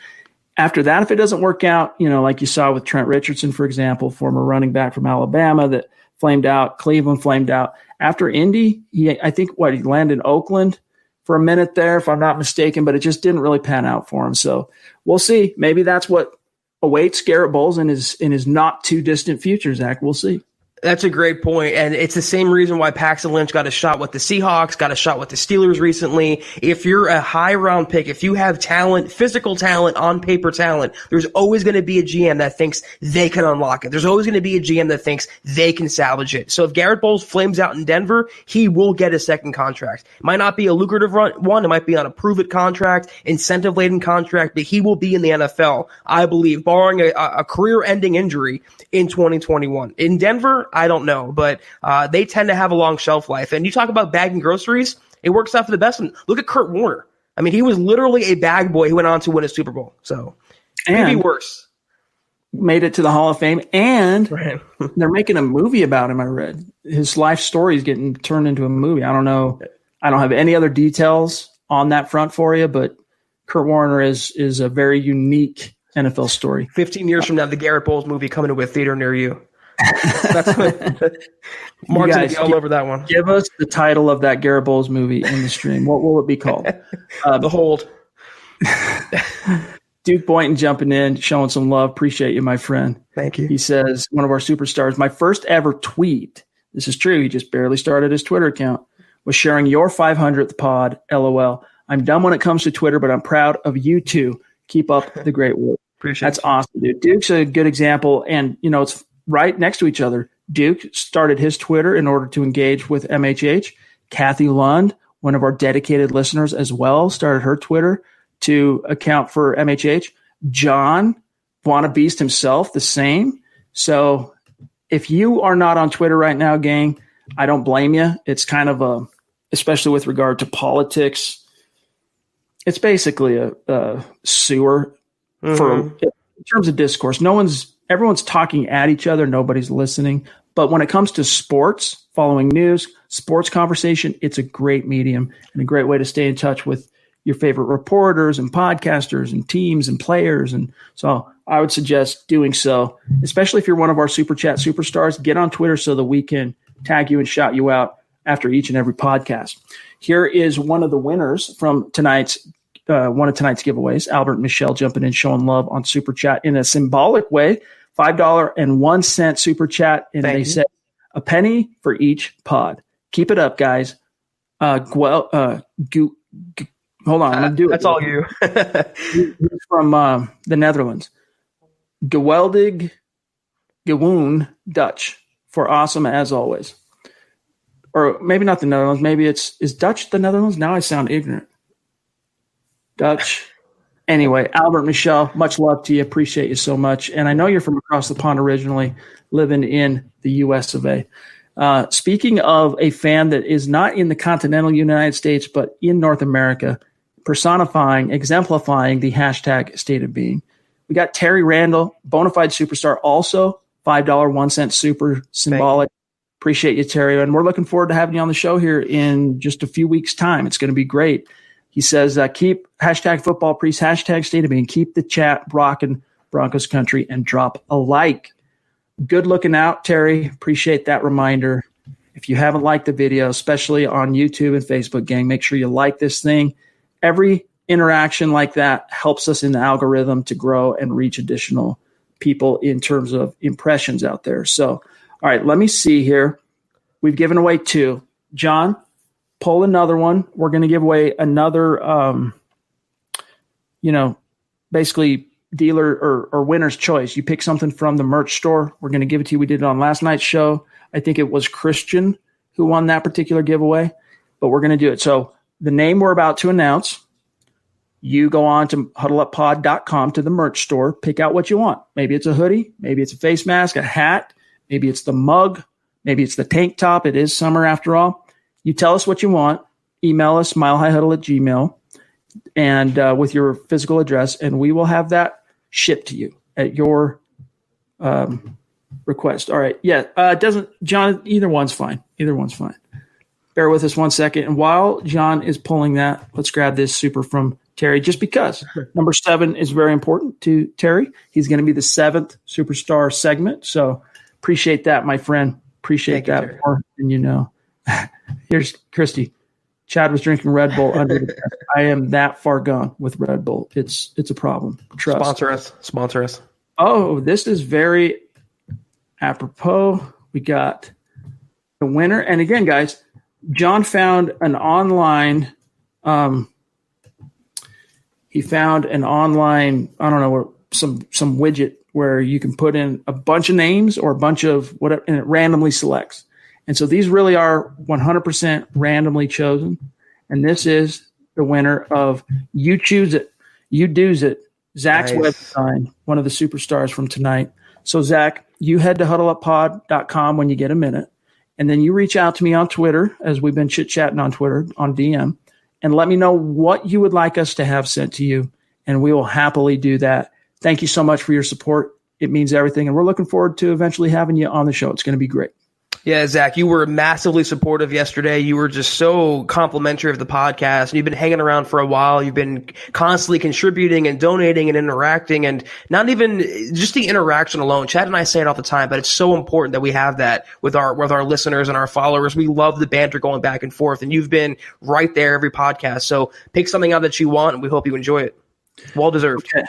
After that, if it doesn't work out, like you saw with Trent Richardson, for example, former running back from Alabama that flamed out, Cleveland flamed out. After Indy, he landed in Oakland for a minute there, if I'm not mistaken, but it just didn't really pan out for him. So we'll see. Maybe that's what awaits Garrett Bowles in his not too distant future, Zach. We'll see. That's a great point, and it's the same reason why Paxton Lynch got a shot with the Seahawks, got a shot with the Steelers recently. If you're a high-round pick, if you have talent, physical talent, on-paper talent, there's always going to be a GM that thinks they can unlock it. There's always going to be a GM that thinks they can salvage it. So if Garrett Bowles flames out in Denver, he will get a second contract. It might not be a lucrative one. It might be on a prove-it contract, incentive-laden contract, but he will be in the NFL, I believe, barring a career-ending injury in 2021. In Denver, I don't know, but they tend to have a long shelf life. And you talk about bagging groceries, it works out for the best. And look at Kurt Warner. He was literally a bag boy who went on to win a Super Bowl. So maybe worse. Made it to the Hall of Fame, and they're making a movie about him, I read. His life story is getting turned into a movie. I don't know. I don't have any other details on that front for you, but Kurt Warner is a very unique NFL story. 15 years from now, the Garrett Bowles movie coming to a theater near you. That's what Mark's going to be all over that one. Give us the title of that Garrett Bowles movie in the stream. What will it be called? The Hold. Duke Boynton jumping in, showing some love. Appreciate you, my friend. Thank you. He says, one of our superstars, my first ever tweet, this is true, he just barely started his Twitter account, was sharing your 500th pod, LOL. I'm dumb when it comes to Twitter, but I'm proud of you two. Keep up the great work. Appreciate That's awesome, dude. Duke's a good example, and, it's right next to each other. Duke started his Twitter in order to engage with MHH. Kathy Lund, one of our dedicated listeners as well, started her Twitter to account for MHH. John, Wanna Beast himself, the same. So if you are not on Twitter right now, gang, I don't blame you. It's kind of especially with regard to politics, it's basically a sewer in terms of discourse. Everyone's talking at each other. Nobody's listening. But when it comes to sports, following news, sports conversation, it's a great medium and a great way to stay in touch with your favorite reporters and podcasters and teams and players. And so I would suggest doing so, especially if you're one of our Super Chat superstars. Get on Twitter so that we can tag you and shout you out after each and every podcast. Here is one of the winners from one of tonight's giveaways. Albert and Michelle jumping in, showing love on Super Chat in a symbolic way. $5.01 Super Chat, and they said a penny for each pod. Keep it up, guys. Hold on, I'm gonna do it. That's all you. He's from the Netherlands. Geweldig Gewoon Dutch for awesome as always. Or maybe not the Netherlands. Maybe is Dutch the Netherlands? Now I sound ignorant. Dutch. Anyway, Albert, Michelle, much love to you. Appreciate you so much. And I know you're from across the pond originally, living in the U.S. of A. Speaking of a fan that is not in the continental United States, but in North America, personifying, exemplifying the hashtag state of being. We got Terry Randall, bona fide superstar, also $5.01 super symbolic. Appreciate you, Terry. And we're looking forward to having you on the show here in just a few weeks' time. It's going to be great. He says, keep hashtag football priest, hashtag state of being, keep the chat rocking Broncos country, and drop a like. Good looking out, Terry. Appreciate that reminder. If you haven't liked the video, especially on YouTube and Facebook, gang, make sure you like this thing. Every interaction like that helps us in the algorithm to grow and reach additional people in terms of impressions out there. So, all right, let me see here. We've given away 2. John, pull another one. We're going to give away another, basically dealer or winner's choice. You pick something from the merch store. We're going to give it to you. We did it on last night's show. I think it was Christian who won that particular giveaway, but we're going to do it. So the name we're about to announce, you go on to huddleuppod.com to the merch store, pick out what you want. Maybe it's a hoodie, maybe it's a face mask, a hat, maybe it's the mug, maybe it's the tank top. It is summer after all. You tell us what you want. Email us, milehighhuddle@gmail.com, and with your physical address, and we will have that shipped to you at your request. All right. Yeah. John, either one's fine. Bear with us 1 second. And while John is pulling that, let's grab this super from Terry, just because number 7 is very important to Terry. He's going to be the 7th superstar segment. So appreciate that, my friend. Appreciate that more than you know. Here's Christy. Chad was drinking Red Bull under the desk. I am that far gone with Red Bull. It's a problem. Trust. Sponsor us. Oh, this is very apropos. We got the winner. And again, guys, John found an online he found an online, I don't know, some widget where you can put in a bunch of names or a bunch of whatever, and it randomly selects. And so these really are 100% randomly chosen. And this is the winner of You Choose It, You Do's It, Zach's web design, one of the superstars from tonight. So, Zach, you head to huddleuppod.com when you get a minute, and then you reach out to me on Twitter, as we've been chit-chatting on Twitter, on DM, and let me know what you would like us to have sent to you, and we will happily do that. Thank you so much for your support. It means everything, and we're looking forward to eventually having you on the show. It's going to be great. Yeah, Zach, you were massively supportive yesterday. You were just so complimentary of the podcast, and you've been hanging around for a while. You've been constantly contributing and donating and interacting, and not even just the interaction alone. Chad and I say it all the time, but it's so important that we have that with our listeners and our followers. We love the banter going back and forth, and you've been right there every podcast. So pick something out that you want, and we hope you enjoy it. Well deserved. Okay.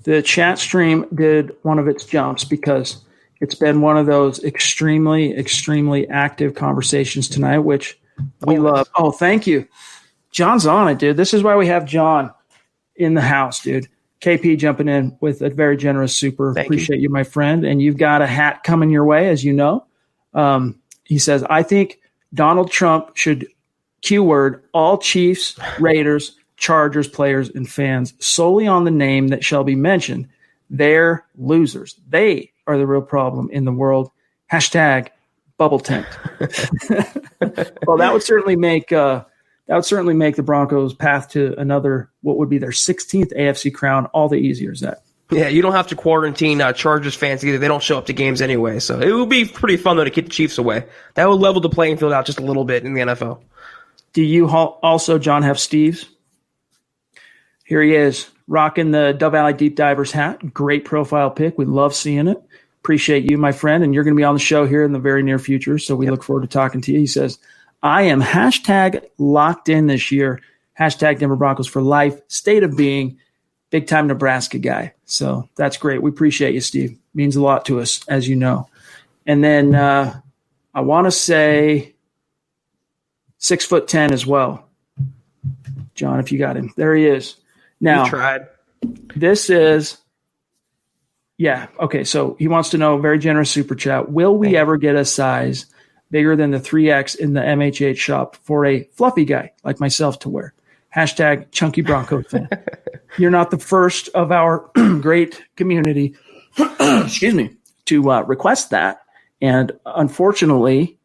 The chat stream did one of its jumps because it's been one of those extremely, extremely active conversations tonight, which we love. Oh, thank you. John's on it, dude. This is why we have John in the house, dude. KP jumping in with a very generous super. Appreciate you, my friend. And you've got a hat coming your way, as you know. He says, I think Donald Trump should keyword all Chiefs, Raiders, Chargers players and fans solely on the name that shall be mentioned. They're losers. They are the real problem in the world. Hashtag bubble tent. Well, that would certainly make the Broncos' path to another, what would be their 16th AFC crown, all the easier. Is that? Yeah, you don't have to quarantine Chargers fans either. They don't show up to games anyway. So it would be pretty fun, though, to keep the Chiefs away. That would level the playing field out just a little bit in the NFL. Do you also, John, have Steve's? Here he is, rocking the Dove Valley Deep Divers hat. Great profile pic. We love seeing it. Appreciate you, my friend. And you're going to be on the show here in the very near future. So we look forward to talking to you. He says, I am hashtag locked in this year. Hashtag Denver Broncos for life. State of being. Big time Nebraska guy. So that's great. We appreciate you, Steve. Means a lot to us, as you know. And then I want to say 6'10" as well. John, if you got him. There he is. Now, you tried. This is, yeah, okay, so he wants to know, very generous super chat, will we ever get a size bigger than the 3X in the MHH shop for a fluffy guy like myself to wear? Hashtag chunky Bronco fan. You're not the first of our great community, excuse me, to request that. And unfortunately,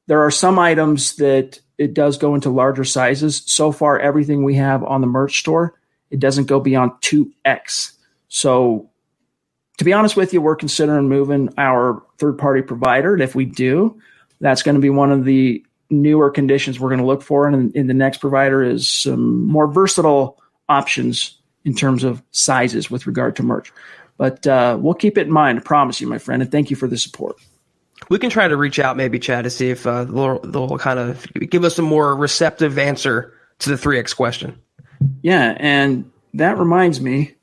there are some items that it does go into larger sizes. So far, everything we have on the merch store, it doesn't go beyond 2X. So to be honest with you, we're considering moving our third-party provider. And if we do, That's going to be one of the newer conditions we're going to look for. And in the next provider is some more versatile options in terms of sizes with regard to merch. But we'll keep it in mind, I promise you, my friend, and thank you for the support. We can try to reach out maybe, Chad, to see if they'll kind of give us a more receptive answer to the 3X question. Yeah, and that reminds me,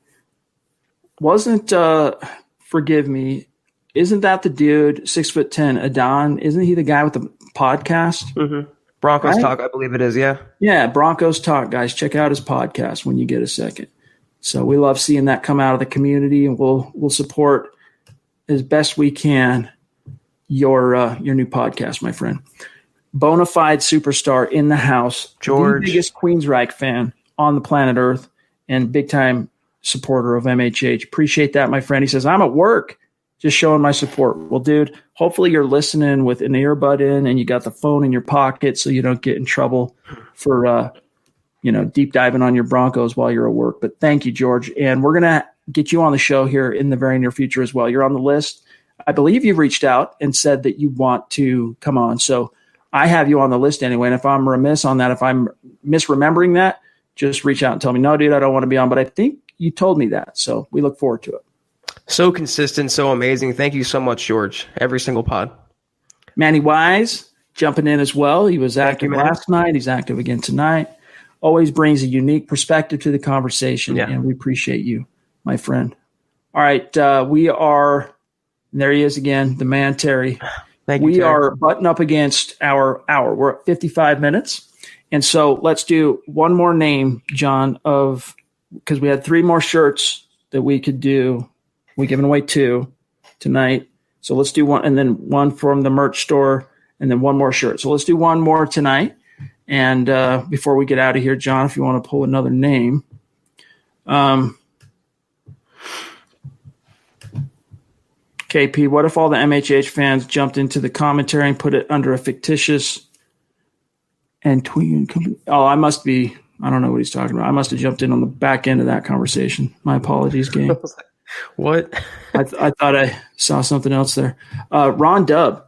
forgive me, isn't that the dude, 6'10", Adon? Isn't he the guy with the podcast? Mm-hmm. Broncos Talk, I believe it is, yeah. Yeah, Broncos Talk, guys. Check out his podcast when you get a second. So we love seeing that come out of the community, and we'll support as best we can your new podcast, my friend. Bonafide superstar in the house, George, the biggest Queensryche fan on the planet Earth, and big time supporter of MHH. Appreciate that, my friend. He says, I'm at work, just showing my support. Well, dude, hopefully you're listening with an earbud in and you got the phone in your pocket so you don't get in trouble for deep diving on your Broncos while you're at work. But thank you, George. And we're going to get you on the show here in the very near future as well. You're on the list. I believe you've reached out and said that you want to come on. So I have you on the list anyway. And if I'm remiss on that, if I'm misremembering that, just reach out and tell me, no, dude, I don't want to be on. But I think you told me that. So we look forward to it. So consistent, so amazing. Thank you so much, George. Every single pod. Manny Wise jumping in as well. He was active last night. He's active again tonight. Always brings a unique perspective to the conversation, and we appreciate you, my friend. All right, we are – there he is again, the man, Terry. Thank you, we Terry. are butting up against our hour. We're at 55 minutes. And so let's do one more name, John, because we had 3 more shirts that we could do. We're giving away 2 tonight. So let's do one, and then one from the merch store, and then one more shirt. So let's do one more tonight. And before we get out of here, John, if you want to pull another name. KP, what if all the MHH fans jumped into the commentary and put it under a fictitious and tweet? I must be – I don't know what he's talking about. I must have jumped in on the back end of that conversation. My apologies, gang. What? I thought I saw something else there. Ron Dubb.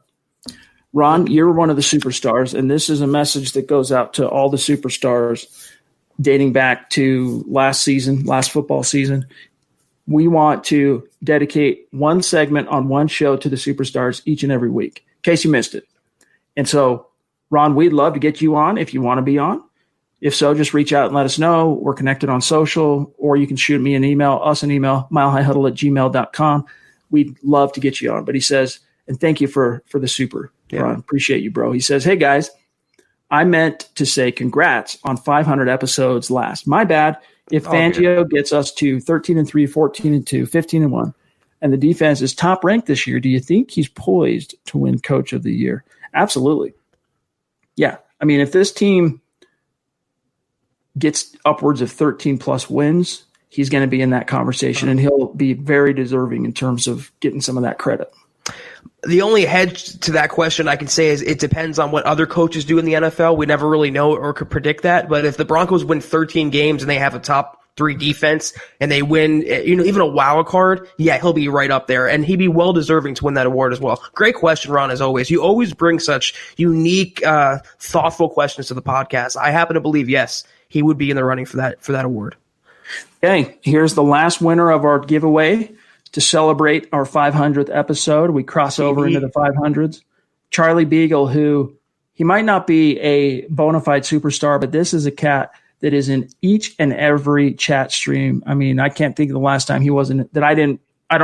Ron, you're one of the superstars, and this is a message that goes out to all the superstars dating back to last football season. We want to dedicate one segment on one show to the superstars each and every week, in case you missed it. And so, Ron, we'd love to get you on if you want to be on. If so, just reach out and let us know. We're connected on social, or you can shoot me an email, milehighhuddle@gmail.com. We'd love to get you on. But he says, and thank you for the super, Ron. Appreciate you, bro. He says, hey, guys, I meant to say congrats on 500 episodes last. My bad. If Fangio gets us to 13-3, 14-2, 15-1, and the defense is top ranked this year, do you think he's poised to win Coach of the Year? Absolutely. Yeah. I mean, if this team gets upwards of 13-plus wins, he's going to be in that conversation, and he'll be very deserving in terms of getting some of that credit. The only hedge to that question I can say is it depends on what other coaches do in the NFL. We never really know or could predict that. But if the Broncos win 13 games and they have a top 3 defense and they win, even a wild card, he'll be right up there. And he'd be well deserving to win that award as well. Great question, Ron, as always. You always bring such unique, thoughtful questions to the podcast. I happen to believe, yes, he would be in the running for that award. Okay, here's the last winner of our giveaway. To celebrate our 500th episode, we cross over into the 500s. Charlie Beagle, who he might not be a bona fide superstar, but this is a cat that is in each and every chat stream. I mean, I can't think of the last time he wasn't that I don't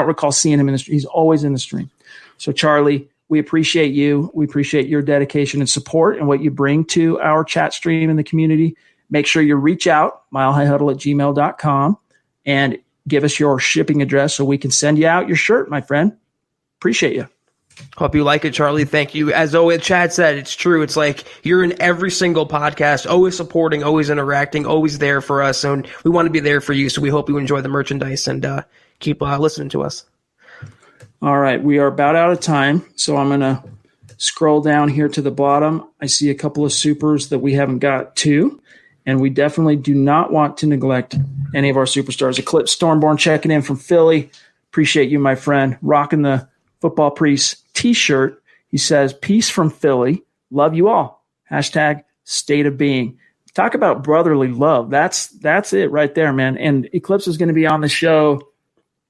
recall seeing him in the stream. He's always in the stream. So Charlie, we appreciate you. We appreciate your dedication and support and what you bring to our chat stream in the community. Make sure you reach out, milehighhuddle@gmail.com, and give us your shipping address so we can send you out your shirt, my friend. Appreciate you. Hope you like it, Charlie. Thank you. As always, Chad said, it's true. It's like you're in every single podcast, always supporting, always interacting, always there for us. And we want to be there for you. So we hope you enjoy the merchandise and keep listening to us. All right. We are about out of time. So I'm going to scroll down here to the bottom. I see a couple of supers that we haven't got to. And we definitely do not want to neglect any of our superstars. Eclipse Stormborn checking in from Philly. Appreciate you, my friend. Rocking the Football Priest t-shirt. He says, peace from Philly. Love you all. Hashtag state of being. Talk about brotherly love. That's it right there, man. And Eclipse is going to be on the show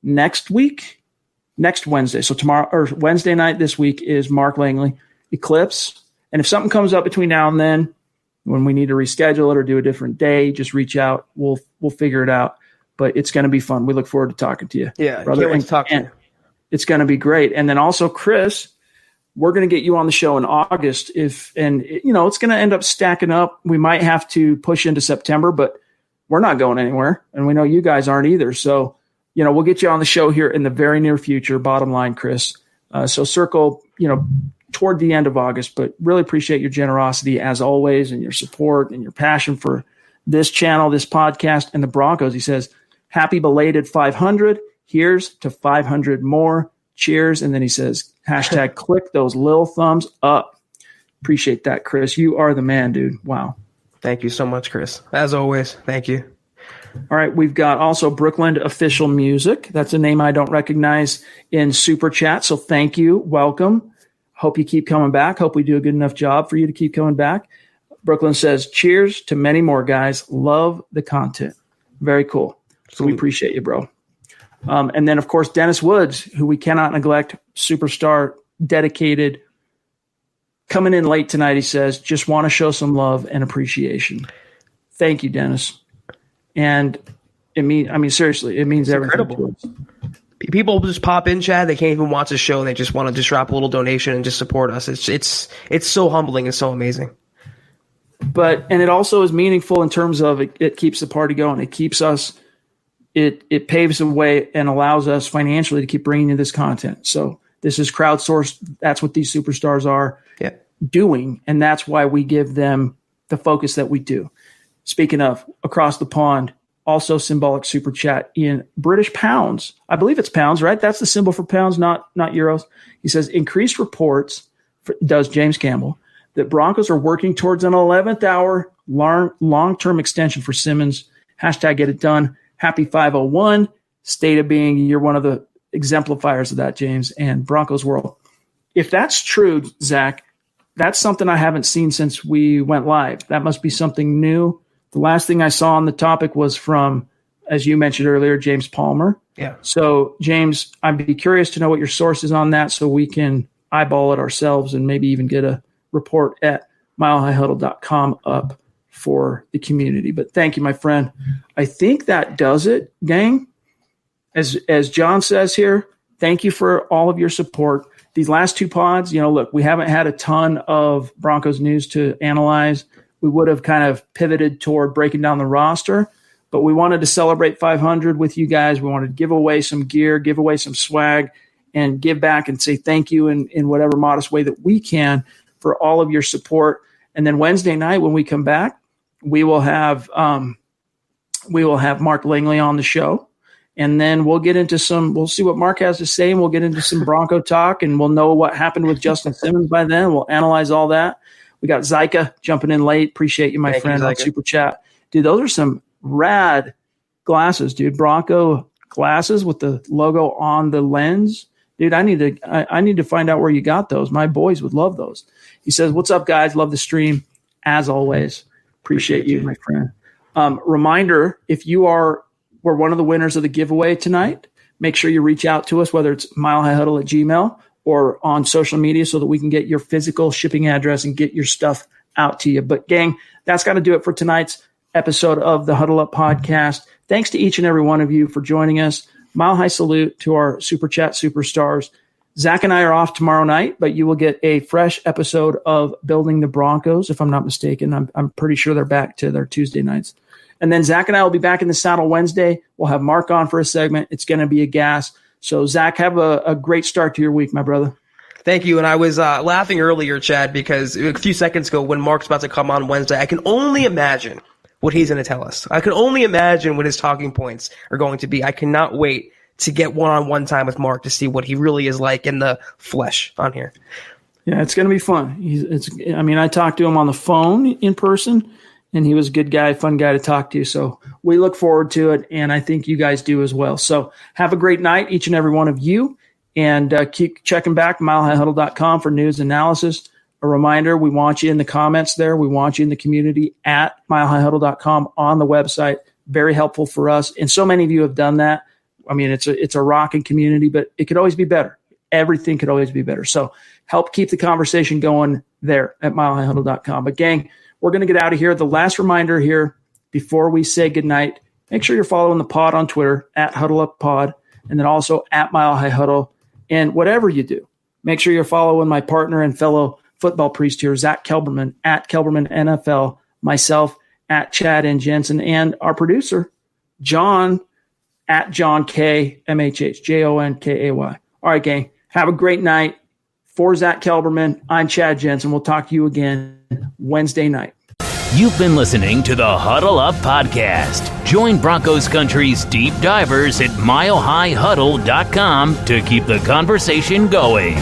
next Wednesday. So tomorrow or Wednesday night this week is Mark Langley, Eclipse. And if something comes up between now and then, when we need to reschedule it or do a different day, just reach out. We'll figure it out. But it's going to be fun. We look forward to talking to you. Yeah, brother. Can't wait to talk to you. It's going to be great. And then also, Chris, we're going to get you on the show in August. It's going to end up stacking up. We might have to push into September, but we're not going anywhere. And we know you guys aren't either. So, we'll get you on the show here in the very near future, bottom line, Chris. So circle, toward the end of August, but really appreciate your generosity as always and your support and your passion for this channel, this podcast, and the Broncos. He says, happy belated 500. Here's to 500 more. Cheers. And then he says, hashtag click those little thumbs up. Appreciate that, Chris. You are the man, dude. Wow. Thank you so much, Chris. As always, thank you. All right. We've got also Brooklyn Official Music. That's a name I don't recognize in Super Chat. So thank you. Welcome. Hope you keep coming back. Hope we do a good enough job for you to keep coming back. Brooklyn says, cheers to many more, guys. Love the content. Very cool. So we appreciate you, bro. And then, of course, Dennis Woods, who we cannot neglect, superstar, dedicated, coming in late tonight. He says, just want to show some love and appreciation. Thank you, Dennis. And seriously, it means everything to us. People just pop in, Chad. They can't even watch the show. They just want to just drop a little donation and just support us. It's so humbling and so amazing. And it also is meaningful in terms of it keeps the party going. It keeps us. It paves the way and allows us financially to keep bringing you this content. So this is crowdsourced. That's what these superstars are doing, and that's why we give them the focus that we do. Speaking of, across the pond, also symbolic super chat in British pounds. I believe it's pounds, right? That's the symbol for pounds, not euros. He says, increased reports, does James Campbell, that Broncos are working towards an 11th hour long-term extension for Simmons. Hashtag get it done. Happy 501. State of being, you're one of the exemplifiers of that, James, and Broncos world. If that's true, Zach, that's something I haven't seen since we went live. That must be something new. The last thing I saw on the topic was from, as you mentioned earlier, James Palmer. Yeah. So, James, I'd be curious to know what your source is on that so we can eyeball it ourselves and maybe even get a report at milehighhuddle.com up for the community. But thank you, my friend. I think that does it, gang. As John says here, thank you for all of your support. These last two pods, look, we haven't had a ton of Broncos news to analyze. We would have kind of pivoted toward breaking down the roster, but we wanted to celebrate 500 with you guys. We wanted to give away some gear, give away some swag, and give back and say thank you in whatever modest way that we can for all of your support. And then Wednesday night when we come back, we will have Mark Langley on the show. And then we'll see what Mark has to say, and we'll get into some Bronco talk, and we'll know what happened with Justin Simmons by then. We'll analyze all that. We got Zyka jumping in late. Appreciate you, my friend, on Super Chat. Dude, those are some rad glasses, dude. Bronco glasses with the logo on the lens. Dude, I need to find out where you got those. My boys would love those. He says, what's up, guys? Love the stream. As always, appreciate you, my friend. Reminder, if you were one of the winners of the giveaway tonight, make sure you reach out to us, whether it's milehighhuddle@gmail.com or on social media so that we can get your physical shipping address and get your stuff out to you. But gang, that's got to do it for tonight's episode of the Huddle Up Podcast. Thanks to each and every one of you for joining us. Mile high salute to our Super Chat superstars. Zach and I are off tomorrow night, but you will get a fresh episode of Building the Broncos, if I'm not mistaken. I'm pretty sure they're back to their Tuesday nights. And then Zach and I will be back in the saddle Wednesday. We'll have Mark on for a segment. It's going to be a gas. So, Zach, have a great start to your week, my brother. Thank you. And I was laughing earlier, Chad, because a few seconds ago when Mark's about to come on Wednesday, I can only imagine what he's going to tell us. I can only imagine what his talking points are going to be. I cannot wait to get one-on-one time with Mark to see what he really is like in the flesh on here. Yeah, it's going to be fun. I talked to him on the phone in person, and he was a good guy, fun guy to talk to. So we look forward to it, and I think you guys do as well. So have a great night, each and every one of you, And keep checking back, milehighhuddle.com for news analysis. A reminder, we want you in the comments there. We want you in the community at milehighhuddle.com on the website. Very helpful for us. And so many of you have done that. I mean, it's a rocking community, but it could always be better. Everything could always be better. So help keep the conversation going there at milehighhuddle.com. But gang, we're going to get out of here. The last reminder here before we say goodnight, make sure you're following the pod on Twitter at HuddleUpPod, and then also at Mile High Huddle. And whatever you do, make sure you're following my partner and fellow football priest here, Zack Kelberman, at Kelberman NFL, myself, at Chad and Jensen, and our producer, John, at John K. MHH, JONKAY. All right, gang, have a great night. For Zack Kelberman, I'm Chad Jensen. We'll talk to you again Wednesday night. You've been listening to the Huddle Up Podcast. Join Broncos Country's deep divers at milehighhuddle.com to keep the conversation going.